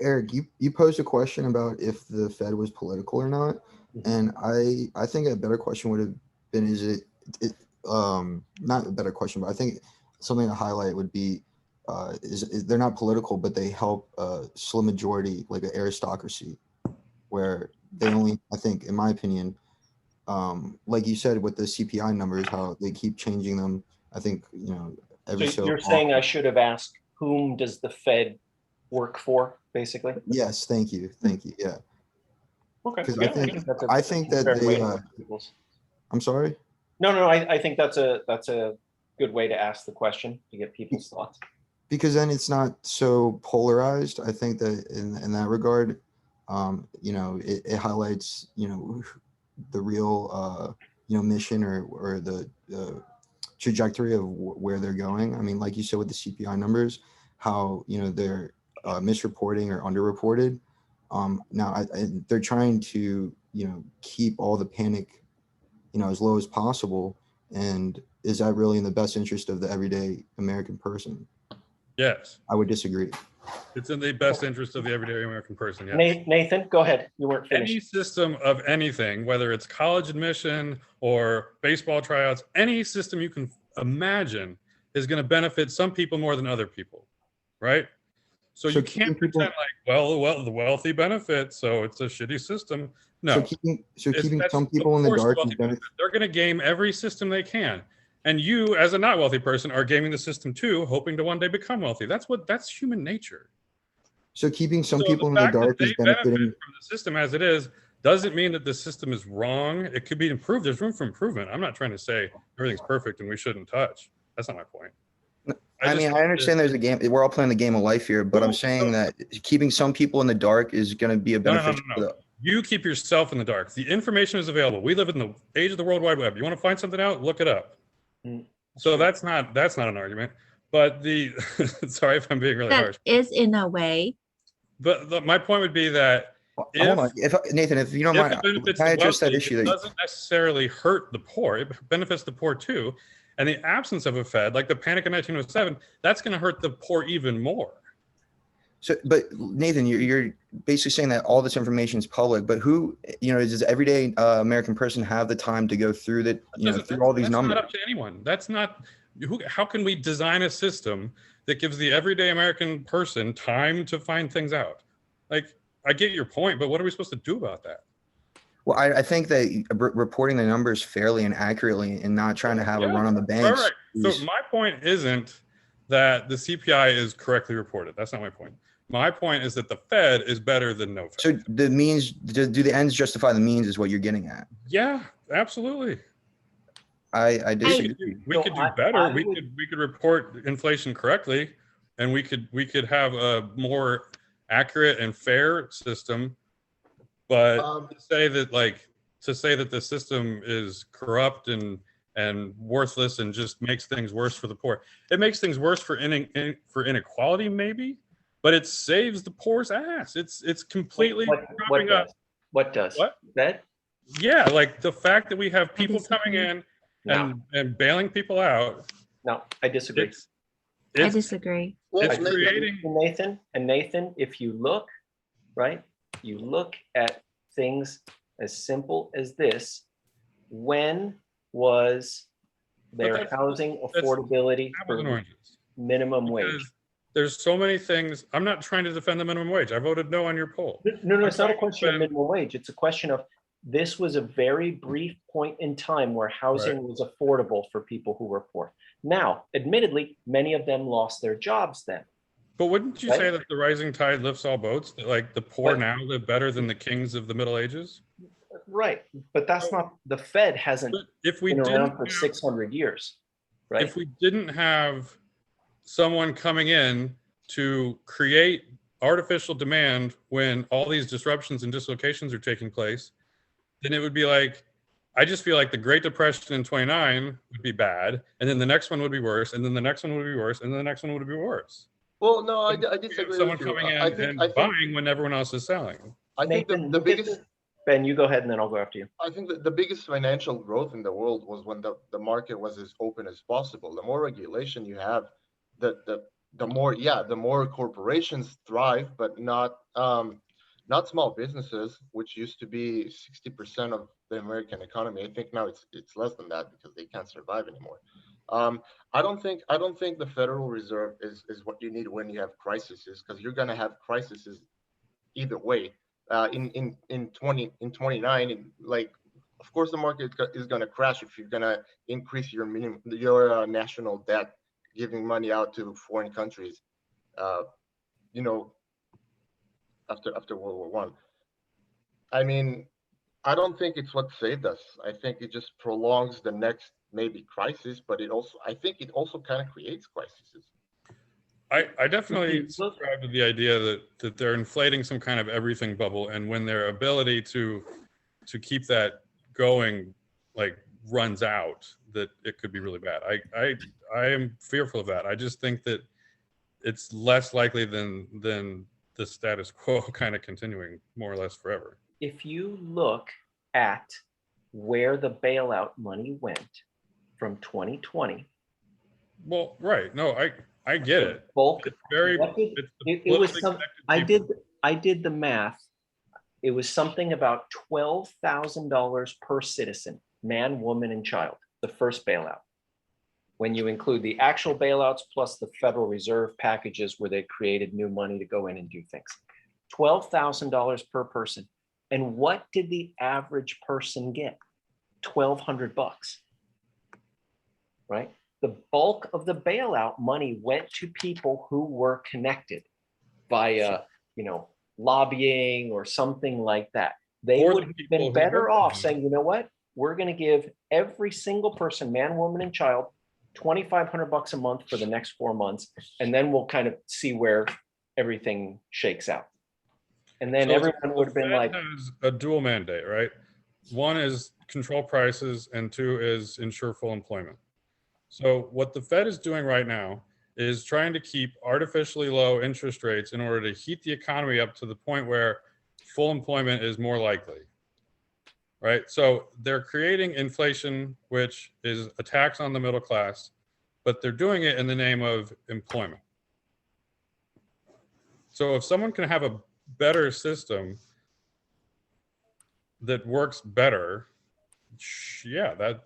Eric, you posed a question about if the Fed was political or not, and I think a better question would have been, is it not a better question, but I think something to highlight would be, is they're not political, but they help a slim majority, like an aristocracy, where they only, I think, in my opinion, like you said with the CPI numbers, how they keep changing them. I think, every
So
so
you're saying I
often.
should have asked, whom does the Fed work for, basically?
Yes, thank you, yeah.
Okay.
Because
Yeah,
I
that's
think
a
that
fair way
they.
to ask people's.
I'm sorry.
No, I think that's a good way to ask the question to get people's thoughts.
Because then it's not so polarized. I think that in that regard, it highlights, the real, mission or the trajectory of where they're going. I mean, like you said with the CPI numbers, how, they're misreporting or underreported. Now they're trying to, keep all the panic, as low as possible. And is that really in the best interest of the everyday American person?
Yes,
I would disagree.
it's in the best interest of the everyday American person. Yes.
Nathan, go ahead. You weren't
Any
finished.
system of anything, whether it's college admission or baseball tryouts, any system you can imagine is going to benefit some people more than other people, right? So you can't pretend like, well, the wealthy benefit, so it's a shitty system. No.
So keeping
That's
some people in the
of course
dark is
wealthy benefit. They're going to game every system they can. And you, as a not wealthy person, are gaming the system too, hoping to one day become wealthy. That's human nature.
So keeping some
So
people in
the
the
fact that
dark is
they benefit
benefiting.
from the system as it is doesn't mean that the system is wrong. It could be improved. There's room for improvement. I'm not trying to say everything's perfect and we shouldn't touch. That's not my point.
I mean, I understand there's a game. We're all playing the game of life here, but I'm saying that keeping some people in the dark is going to be a benefit.
No. You keep yourself in the dark. The information is available. We live in the age of the World Wide Web. You want to find something out? Look it up. So that's not an argument. But the sorry if I'm being really harsh.
That is in a way.
But my point would be that
hold on, Nathan, if you don't mind, can I address that issue?
It doesn't necessarily hurt the poor. It benefits the poor too. And the absence of a Fed, like the panic in 1907, that's going to hurt the poor even more.
So, but Nathan, you're basically saying that all this information is public, but who, does the everyday American person have the time to go through that, through all these numbers?
That's not up to anyone. That's not, how can we design a system that gives the everyday American person time to find things out? Like, I get your point, but what are we supposed to do about that?
Well, I think that reporting the numbers fairly and accurately and not trying to have a run on the banks.
Right. So my point isn't that the CPI is correctly reported. That's not my point. My point is that the Fed is better than no Fed.
So the means, do the ends justify the means is what you're getting at?
Yeah, absolutely.
I disagree.
We could do better. We could report inflation correctly, and we could have a more accurate and fair system. But to say that the system is corrupt and worthless and just makes things worse for the poor, it makes things worse for inequality maybe, but it saves the poor's ass. It's completely propping up.
What does?
What?
That?
Yeah, like the fact that we have people coming in and bailing people out.
No, I disagree.
I disagree.
It's creating Nathan, if you look, right, you look at things as simple as this. When was their housing affordability for minimum wage?
There's so many things. I'm not trying to defend the minimum wage. I voted no on your poll.
No, it's not a question of minimum wage. It's a question of, this was a very brief point in time where housing was affordable for people who were poor. Now, admittedly, many of them lost their jobs then.
But wouldn't you say that the rising tide lifts all boats? That like the poor now live better than the kings of the Middle Ages?
Right, but that's not, the Fed hasn't been around for 600 years, right?
If we didn't have someone coming in to create artificial demand when all these disruptions and dislocations are taking place, then it would be like, I just feel like the Great Depression in 29 would be bad, and then the next one would be worse, and then the next one would be worse, and then the next one would be worse.
Well, no, I disagree.
Someone coming in and buying when everyone else is selling.
I think the biggest.
Ben, you go ahead, and then I'll go after you.
I think that the biggest financial growth in the world was when the market was as open as possible. The more regulation you have, the more corporations thrive, but not small businesses, which used to be 60% of the American economy. I think now it's less than that because they can't survive anymore. I don't think the Federal Reserve is what you need when you have crises, because you're going to have crises either way. in 29, like, of course the market is going to crash if you're going to increase your national debt, giving money out to foreign countries, you know, after World War One. I mean, I don't think it's what saved us. I think it just prolongs the next maybe crisis, but I think it also kind of creates crises.
I definitely subscribe to the idea that they're inflating some kind of everything bubble, and when their ability to keep that going like runs out, that it could be really bad. I am fearful of that. I just think that it's less likely than the status quo kind of continuing more or less forever.
If you look at where the bailout money went from 2020.
Well, right. No, I get it.
Bulk.
It's very.
It was some. I did the math. It was something about $12,000 per citizen, man, woman, and child. The first bailout, when you include the actual bailouts plus the Federal Reserve packages where they created new money to go in and do things. $12,000 per person. And what did the average person get? $1,200, right? The bulk of the bailout money went to people who were connected via, lobbying or something like that. They would have been better off saying, you know what? We're going to give every single person, man, woman, and child, $2,500 a month for the next 4 months, and then we'll kind of see where everything shakes out. And then everyone would have been like,
has a dual mandate, right? One is control prices, and two is ensure full employment. So what the Fed is doing right now is trying to keep artificially low interest rates in order to heat the economy up to the point where full employment is more likely, right? So they're creating inflation, which is a tax on the middle class, but they're doing it in the name of employment. So if someone can have a better system that works better, yeah, that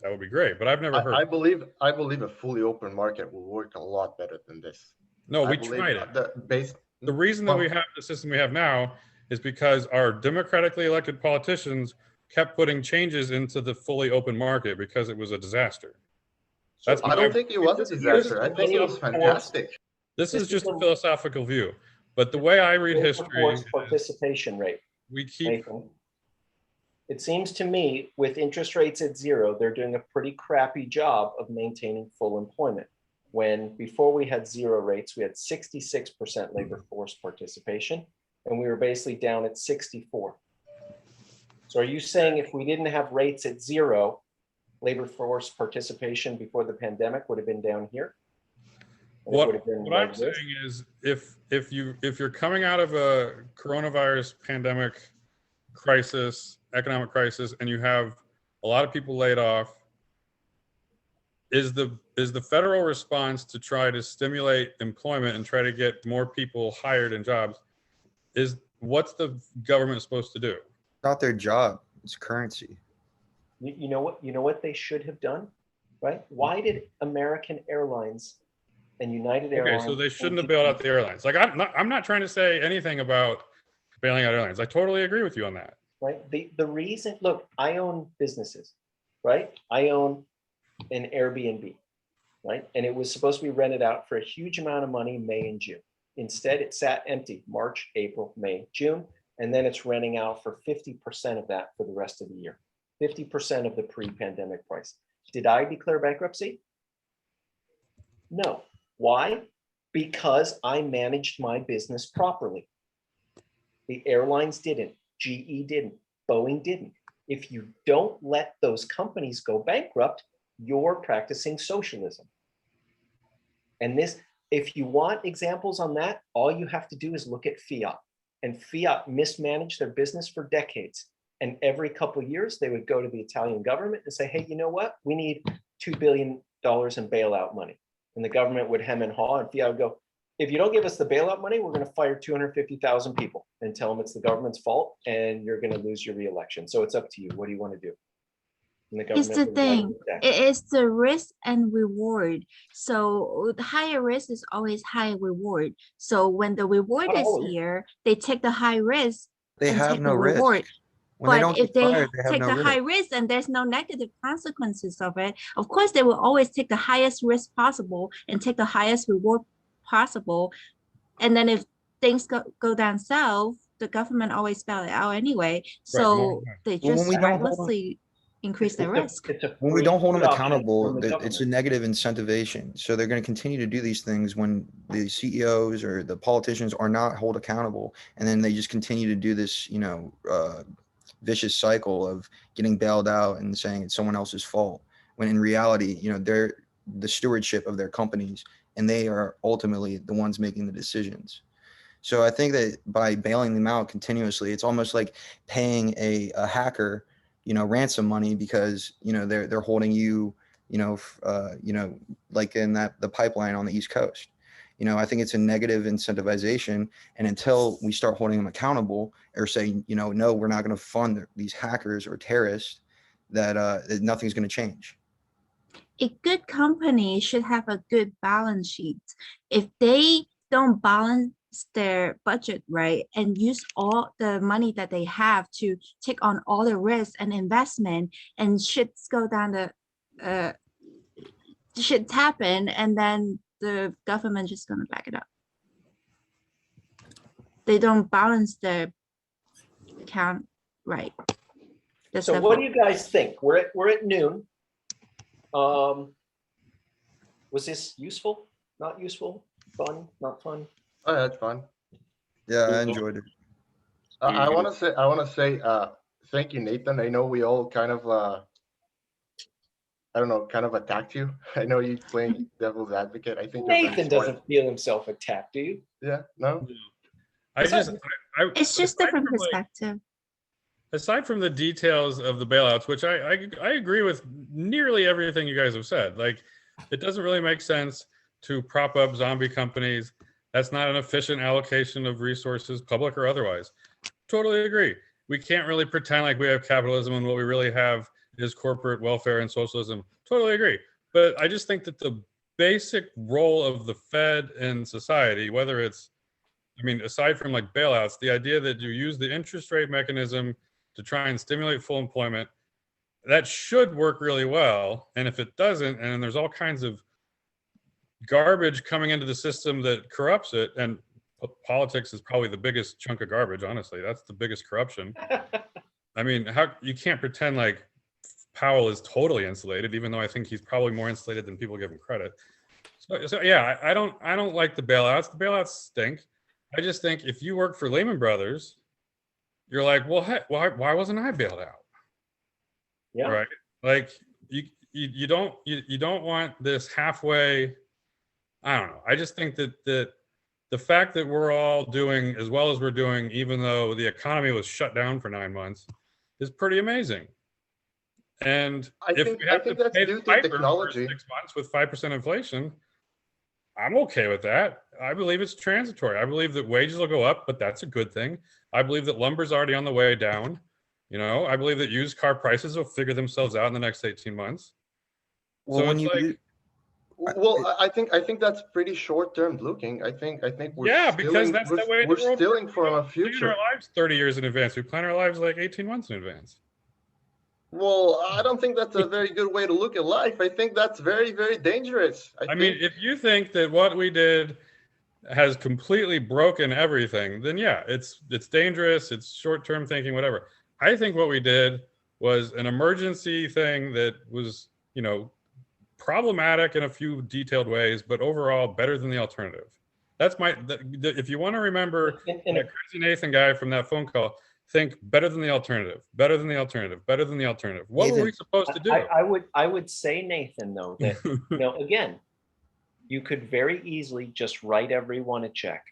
would be great. But I've never heard.
I believe a fully open market will work a lot better than this.
No, we tried it. The reason that we have the system we have now is because our democratically elected politicians kept putting changes into the fully open market because it was a disaster.
I don't think it was a disaster. I think it was fantastic.
This is just a philosophical view. But the way I read history,
participation rate.
We keep.
It seems to me, with interest rates at zero, they're doing a pretty crappy job of maintaining full employment. When before we had zero rates, we had 66% labor force participation, and we were basically down at 64. So are you saying if we didn't have rates at zero, labor force participation before the pandemic would have been down here?
What I'm saying is, if you're coming out of a coronavirus pandemic crisis, economic crisis, and you have a lot of people laid off, is the federal response to try to stimulate employment and try to get more people hired in jobs, what's the government supposed to do?
Not their job. It's currency.
You know what they should have done, right? Why did American Airlines and United Airlines?
Okay, so they shouldn't have bailed out the airlines. Like I'm not trying to say anything about bailing out airlines. I totally agree with you on that.
Right. The reason, look, I own businesses, right? I own an Airbnb, right? And it was supposed to be rented out for a huge amount of money, May and June. Instead, it sat empty March, April, May, June, and then it's renting out for 50% of that for the rest of the year, 50% of the pre-pandemic price. Did I declare bankruptcy? No. Why? Because I managed my business properly. The airlines didn't. GE didn't. Boeing didn't. If you don't let those companies go bankrupt, you're practicing socialism. And this, if you want examples on that, all you have to do is look at Fiat. And Fiat mismanaged their business for decades. And every couple of years, they would go to the Italian government and say, hey, you know what? We need $2 billion in bailout money. And the government would hem and haw, and Fiat would go, if you don't give us the bailout money, we're going to fire 250,000 people and tell them it's the government's fault and you're going to lose your re-election. So it's up to you. What do you want to do? And the
It's the thing. It is the risk and reward. So the higher risk is always high reward. So when the reward is here, they take the high risk
They
and
have
take
no
the
risk.
reward.
When they
But
don't
if
get
they
fired, they have
take
no
the
risk.
high risk and there's no negative consequences of it, of course they will always take the highest risk possible and take the highest reward possible. And then if things go down south, the government always bail it out anyway. So they
Well, when
just
we don't hold 'em-
recklessly increase their risk.
When we don't hold them
free option
accountable,
from the
it's a
government.
negative incentivization. So they're going to continue to do these things when the CEOs or the politicians are not held accountable, and then they just continue to do this, vicious cycle of getting bailed out and saying it's someone else's fault. When in reality, they're the stewardship of their companies, and they are ultimately the ones making the decisions. So I think that by bailing them out continuously, it's almost like paying a hacker, ransom money because they're holding you, like in the pipeline on the East Coast. I think it's a negative incentivization, and until we start holding them accountable or say, no, we're not going to fund these hackers or terrorists, that nothing's going to change.
A good company should have a good balance sheet. If they don't balance their budget right and use all the money that they have to take on all the risk and investment, and shits go down shits happen, and then the government just gonna back it up. They don't balance their account right. That's
So
their
what
fault.
do you guys think? We're at noon. Was this useful? Not useful? Fun? Not fun?
Oh, that's fun.
Yeah, I enjoyed it.
I want to say thank you, Nathan. I know we all kind of kind of attacked you. I know you playing devil's advocate. I think you're very
Nathan
smart.
doesn't feel himself attacked, do you?
Yeah, no.
I just,
It's just
aside
different
from, like,
perspective.
aside from the details of the bailouts, which I agree with nearly everything you guys have said. Like, it doesn't really make sense to prop up zombie companies. That's not an efficient allocation of resources, public or otherwise. Totally agree. We can't really pretend like we have capitalism and what we really have is corporate welfare and socialism. Totally agree. But I just think that the basic role of the Fed in society, whether it's, aside from like bailouts, the idea that you use the interest rate mechanism to try and stimulate full employment, that should work really well. And if it doesn't, and there's all kinds of garbage coming into the system that corrupts it, and politics is probably the biggest chunk of garbage, honestly. That's the biggest corruption. How you can't pretend like Powell is totally insulated, even though I think he's probably more insulated than people give him credit. So yeah, I don't like the bailouts. The bailouts stink. I just think if you work for Lehman Brothers, you're like, well, heck, why wasn't I bailed out?
Yeah.
Right. Like you don't want this halfway. I don't know. I just think that the fact that we're all doing as well as we're doing, even though the economy was shut down for 9 months, is pretty amazing. And if we have to pay the piper for 6 months with 5% inflation, I'm okay with that. I believe it's transitory. I believe that wages will go up, but that's a good thing. I believe that lumber's already on the way down. I believe that used car prices will figure themselves out in the next 18 months.
Well,
So
Well, I think that's pretty short-term looking. I think we're
because that's the way
we're stealing from a
We plan
future.
our lives 30 years in advance. We plan our lives like 18 months in advance.
Well, I don't think that's a very good way to look at life. I think that's very, very dangerous.
I mean, if you think that what we did has completely broken everything, then yeah, it's dangerous. It's short-term thinking, whatever. I think what we did was an emergency thing that was, problematic in a few detailed ways, but overall better than the alternative. That's if you want to remember that crazy Nathan guy from that phone call, think better than the alternative, better than the alternative, better than the alternative. What were we supposed to do?
I would say, Nathan, though, that again, you could very easily just write everyone a check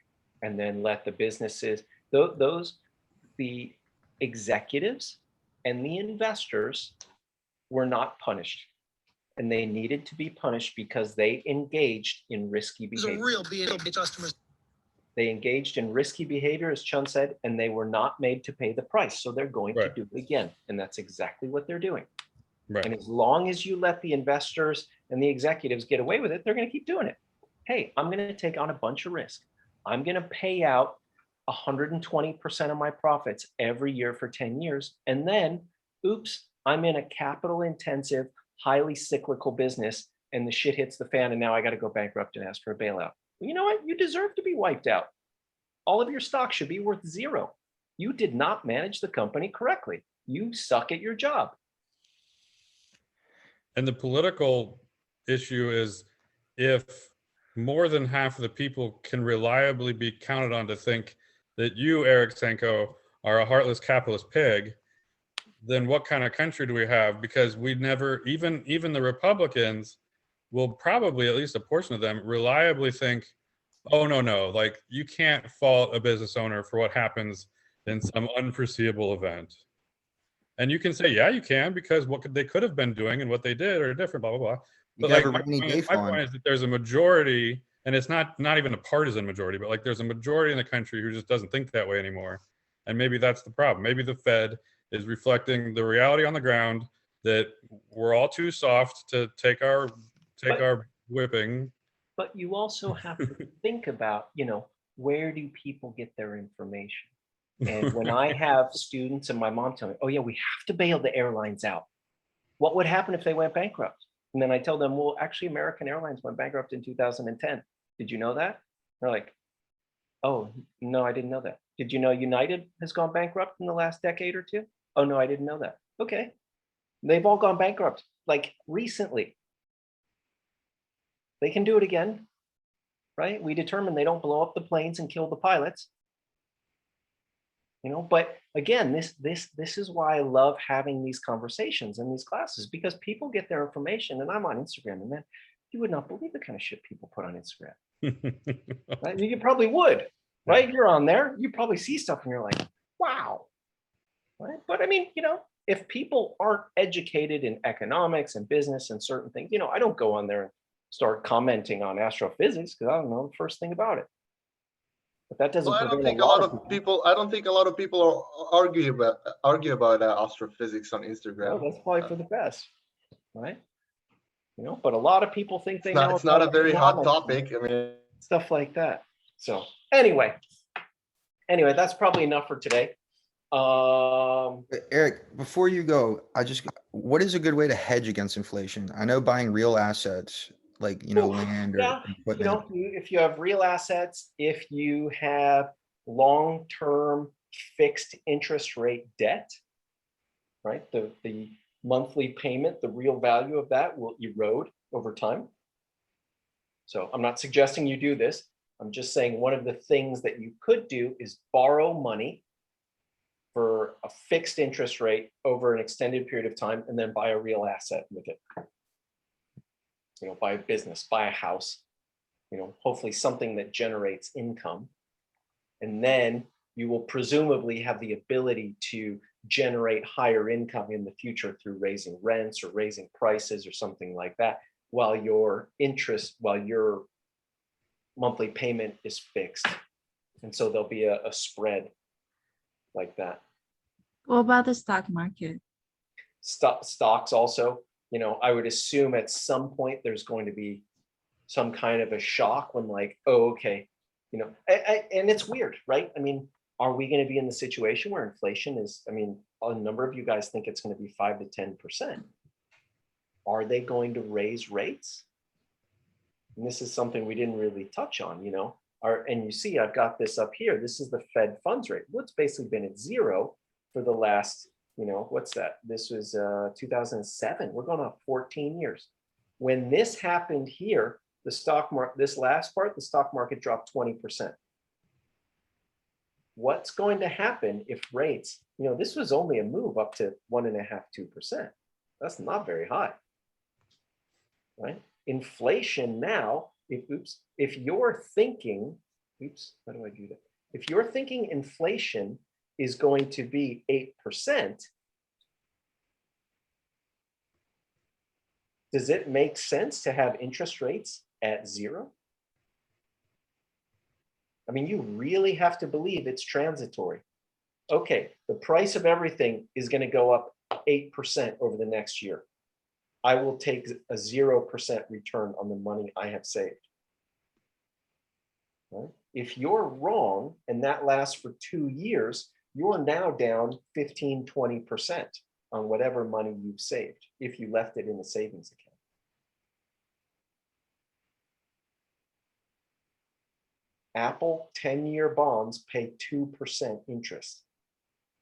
and then let the businesses, the executives and the investors were not punished. And they needed to be punished because they engaged in risky behavior. They engaged in risky behavior, as Chun said, and they were not made to pay the price. So they're going to do it again. And that's exactly what they're doing. Right. And as long as you let the investors and the executives get away with it, they're going to keep doing it. Hey, I'm going to take on a bunch of risk. I'm going to pay out 120% of my profits every year for 10 years. And then, oops, I'm in a capital intensive, highly cyclical business and the shit hits the fan and now I got to go bankrupt and ask for a bailout. Well, you know what? You deserve to be wiped out. All of your stock should be worth zero. You did not manage the company correctly. You suck at your job.
And the political issue is if more than half of the people can reliably be counted on to think that you, Erik Senko, are a heartless capitalist pig, then what kind of country do we have? Because we never, even the Republicans will probably, at least a portion of them, reliably think, oh, no, like you can't fault a business owner for what happens in some unforeseeable event. And you can say, yeah, you can, because what they could have been doing and what they did are different, blah, blah, blah. But like my point is that there's a majority, and it's not even a partisan majority, but like there's a majority in the country who just doesn't think that way anymore. And maybe that's the problem. Maybe the Fed is reflecting the reality on the ground that we're all too soft to take our whipping.
But you also have to think about, where do people get their information? And when I have students and my mom tell me, oh yeah, we have to bail the airlines out. What would happen if they went bankrupt? And then I tell them, well, actually American Airlines went bankrupt in 2010. Did you know that? They're like, oh, no, I didn't know that. Did you know United has gone bankrupt in the last decade or two? Oh no, I didn't know that. Okay. They've all gone bankrupt, like recently. They can do it again, right? We determine they don't blow up the planes and kill the pilots. But again, this is why I love having these conversations in these classes, because people get their information, and I'm on Instagram, and man, you would not believe the kind of shit people put on Instagram. Right? You probably would, right? You're on there, you probably see stuff and you're like, wow. Right? But I mean, if people aren't educated in economics and business and certain things, I don't go on there and start commenting on astrophysics because I don't know the first thing about it. But that doesn't.
Well, I don't think a lot of people argue about astrophysics on Instagram.
Well, that's probably for the best, right? But a lot of people think they know.
It's not a very hot topic. I mean,
stuff like that. So anyway, that's probably enough for today.
Erik, before you go, what is a good way to hedge against inflation? I know buying real assets like, land or equipment.
If you have real assets, if you have long-term fixed interest rate debt, right? The monthly payment, the real value of that will erode over time. So I'm not suggesting you do this. I'm just saying one of the things that you could do is borrow money for a fixed interest rate over an extended period of time and then buy a real asset with it. Buy a business, buy a house, hopefully something that generates income. And then you will presumably have the ability to generate higher income in the future through raising rents or raising prices or something like that, while your monthly payment is fixed. And so there'll be a spread like that.
What about the stock market?
Stocks also, I would assume at some point there's going to be some kind of a shock when like, oh, okay, and it's weird, right? I mean, are we going to be in the situation where inflation is, a number of you guys think it's going to be 5 to 10%. Are they going to raise rates? And this is something we didn't really touch on, and you see, I've got this up here. This is the Fed funds rate. Well, it's basically been at zero for the last, what's that? This was 2007. We're going on 14 years. When this happened here, the stock market, this last part, the stock market dropped 20%. What's going to happen if rates, this was only a move up to 1.5%, 2%. That's not very high, right? Inflation now, if you're thinking, how do I do that? If you're thinking inflation is going to be 8%, does it make sense to have interest rates at zero? You really have to believe it's transitory. Okay, the price of everything is going to go up 8% over the next year. I will take a 0% return on the money I have saved. Right? If you're wrong and that lasts for 2 years, you're now down 15, 20% on whatever money you've saved if you left it in a savings account. Apple 10-year bonds pay 2% interest.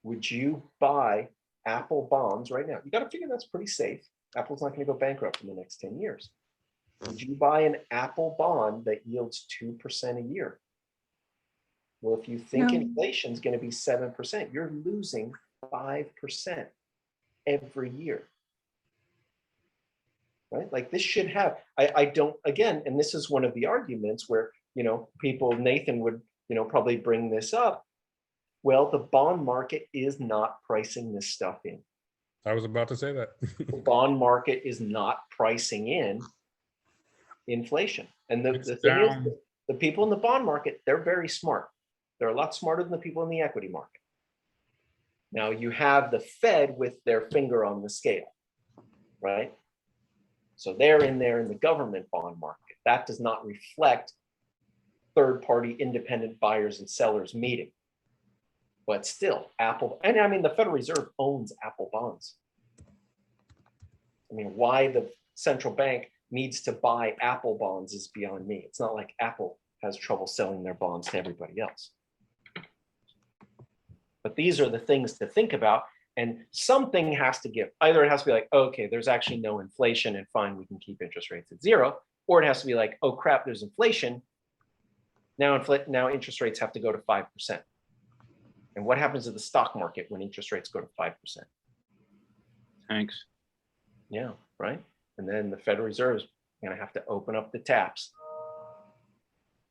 Would you buy Apple bonds right now? You got to figure that's pretty safe. Apple's not going to go bankrupt in the next 10 years. Would you buy an Apple bond that yields 2% a year? Well, if you think
No.
inflation is going to be 7%, you're losing 5% every year. Right? Like this should have, I don't, again, and this is one of the arguments where, you know, people, Nathan would, you know, probably bring this up. Well, the bond market is not pricing this stuff in.
I was about to say that.
The bond market is not pricing in inflation. And the thing is, the people in the bond market, they're very smart. They're a lot smarter than the people in the equity market. Now you have the Fed with their finger on the scale, right? So they're in there in the government bond market. That does not reflect third-party independent buyers and sellers meeting. But still, Apple, and I mean, the Federal Reserve owns Apple bonds. I mean, why the central bank needs to buy Apple bonds is beyond me. It's not like Apple has trouble selling their bonds to everybody else. But these are the things to think about, and something has to give. Either it has to be like, oh, okay, there's actually no inflation and fine, we can keep interest rates at 0, or it has to be like, oh crap, there's inflation. Now interest rates have to go to 5%. And what happens to the stock market when interest rates go to 5%?
Thanks.
Yeah, right. And then the Federal Reserve is going to have to open up the taps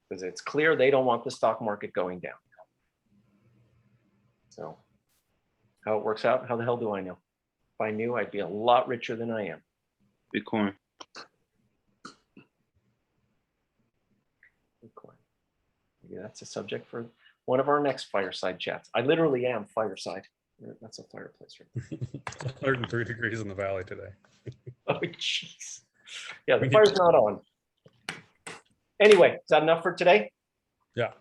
because it's clear they don't want the stock market going down. So how it works out, how the hell do I know? If I knew, I'd be a lot richer than I am.
Bitcoin.
Bitcoin. Maybe that's a subject for one of our next fireside chats. I literally am fireside. That's a fireplace right there.
103 degrees in the valley today.
Oh, jeez. Yeah, the fire's not on. Anyway, is that enough for today?
Yeah.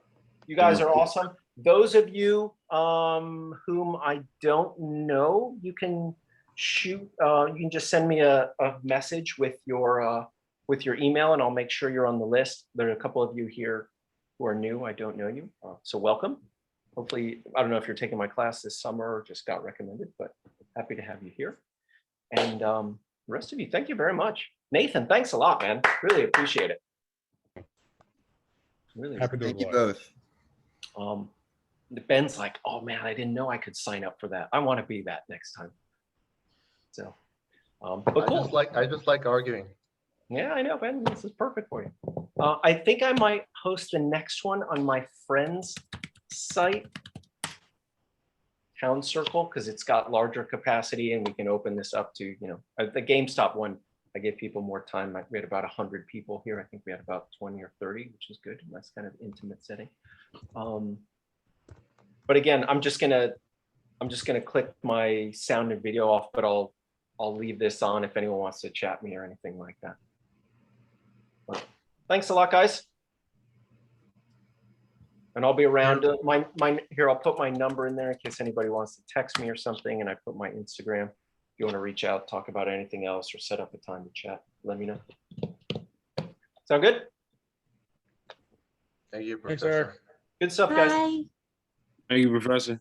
You guys are awesome. Those of you whom I don't know, you can shoot. You can just send me a message with your email, and I'll make sure you're on the list. There are a couple of you here who are new. I don't know you, so welcome. Hopefully, I don't know if you're taking my class this summer or just got recommended, but happy to have you here. And the rest of you, thank you very much. Nathan, thanks a lot, man. Really appreciate it. Really
Happy to
Thank you
oblige.
both.
Ben's like, oh man, I didn't know I could sign up for that. I want to be that next time. So, but cool.
I just like arguing.
Yeah, I know, Ben. This is perfect for you. I think I might host the next one on my friend's site, Town Circle, because it's got larger capacity and we can open this up to, you know, the GameStop one. I gave people more time. We had about 100 people here. I think we had about 20 or 30, which is good. Nice kind of intimate setting. But again, I'm just gonna click my sound and video off, but I'll leave this on if anyone wants to chat me or anything like that. Well, thanks a lot, guys. And I'll be around. Here, I'll put my number in there in case anybody wants to text me or something, and I put my Instagram. If you want to reach out, talk about anything else, or set up a time to chat, let me know. Sound good?
Thank you,
Thanks,
Professor.
Eric.
Good stuff, guys.
Bye.
Thank you, Professor.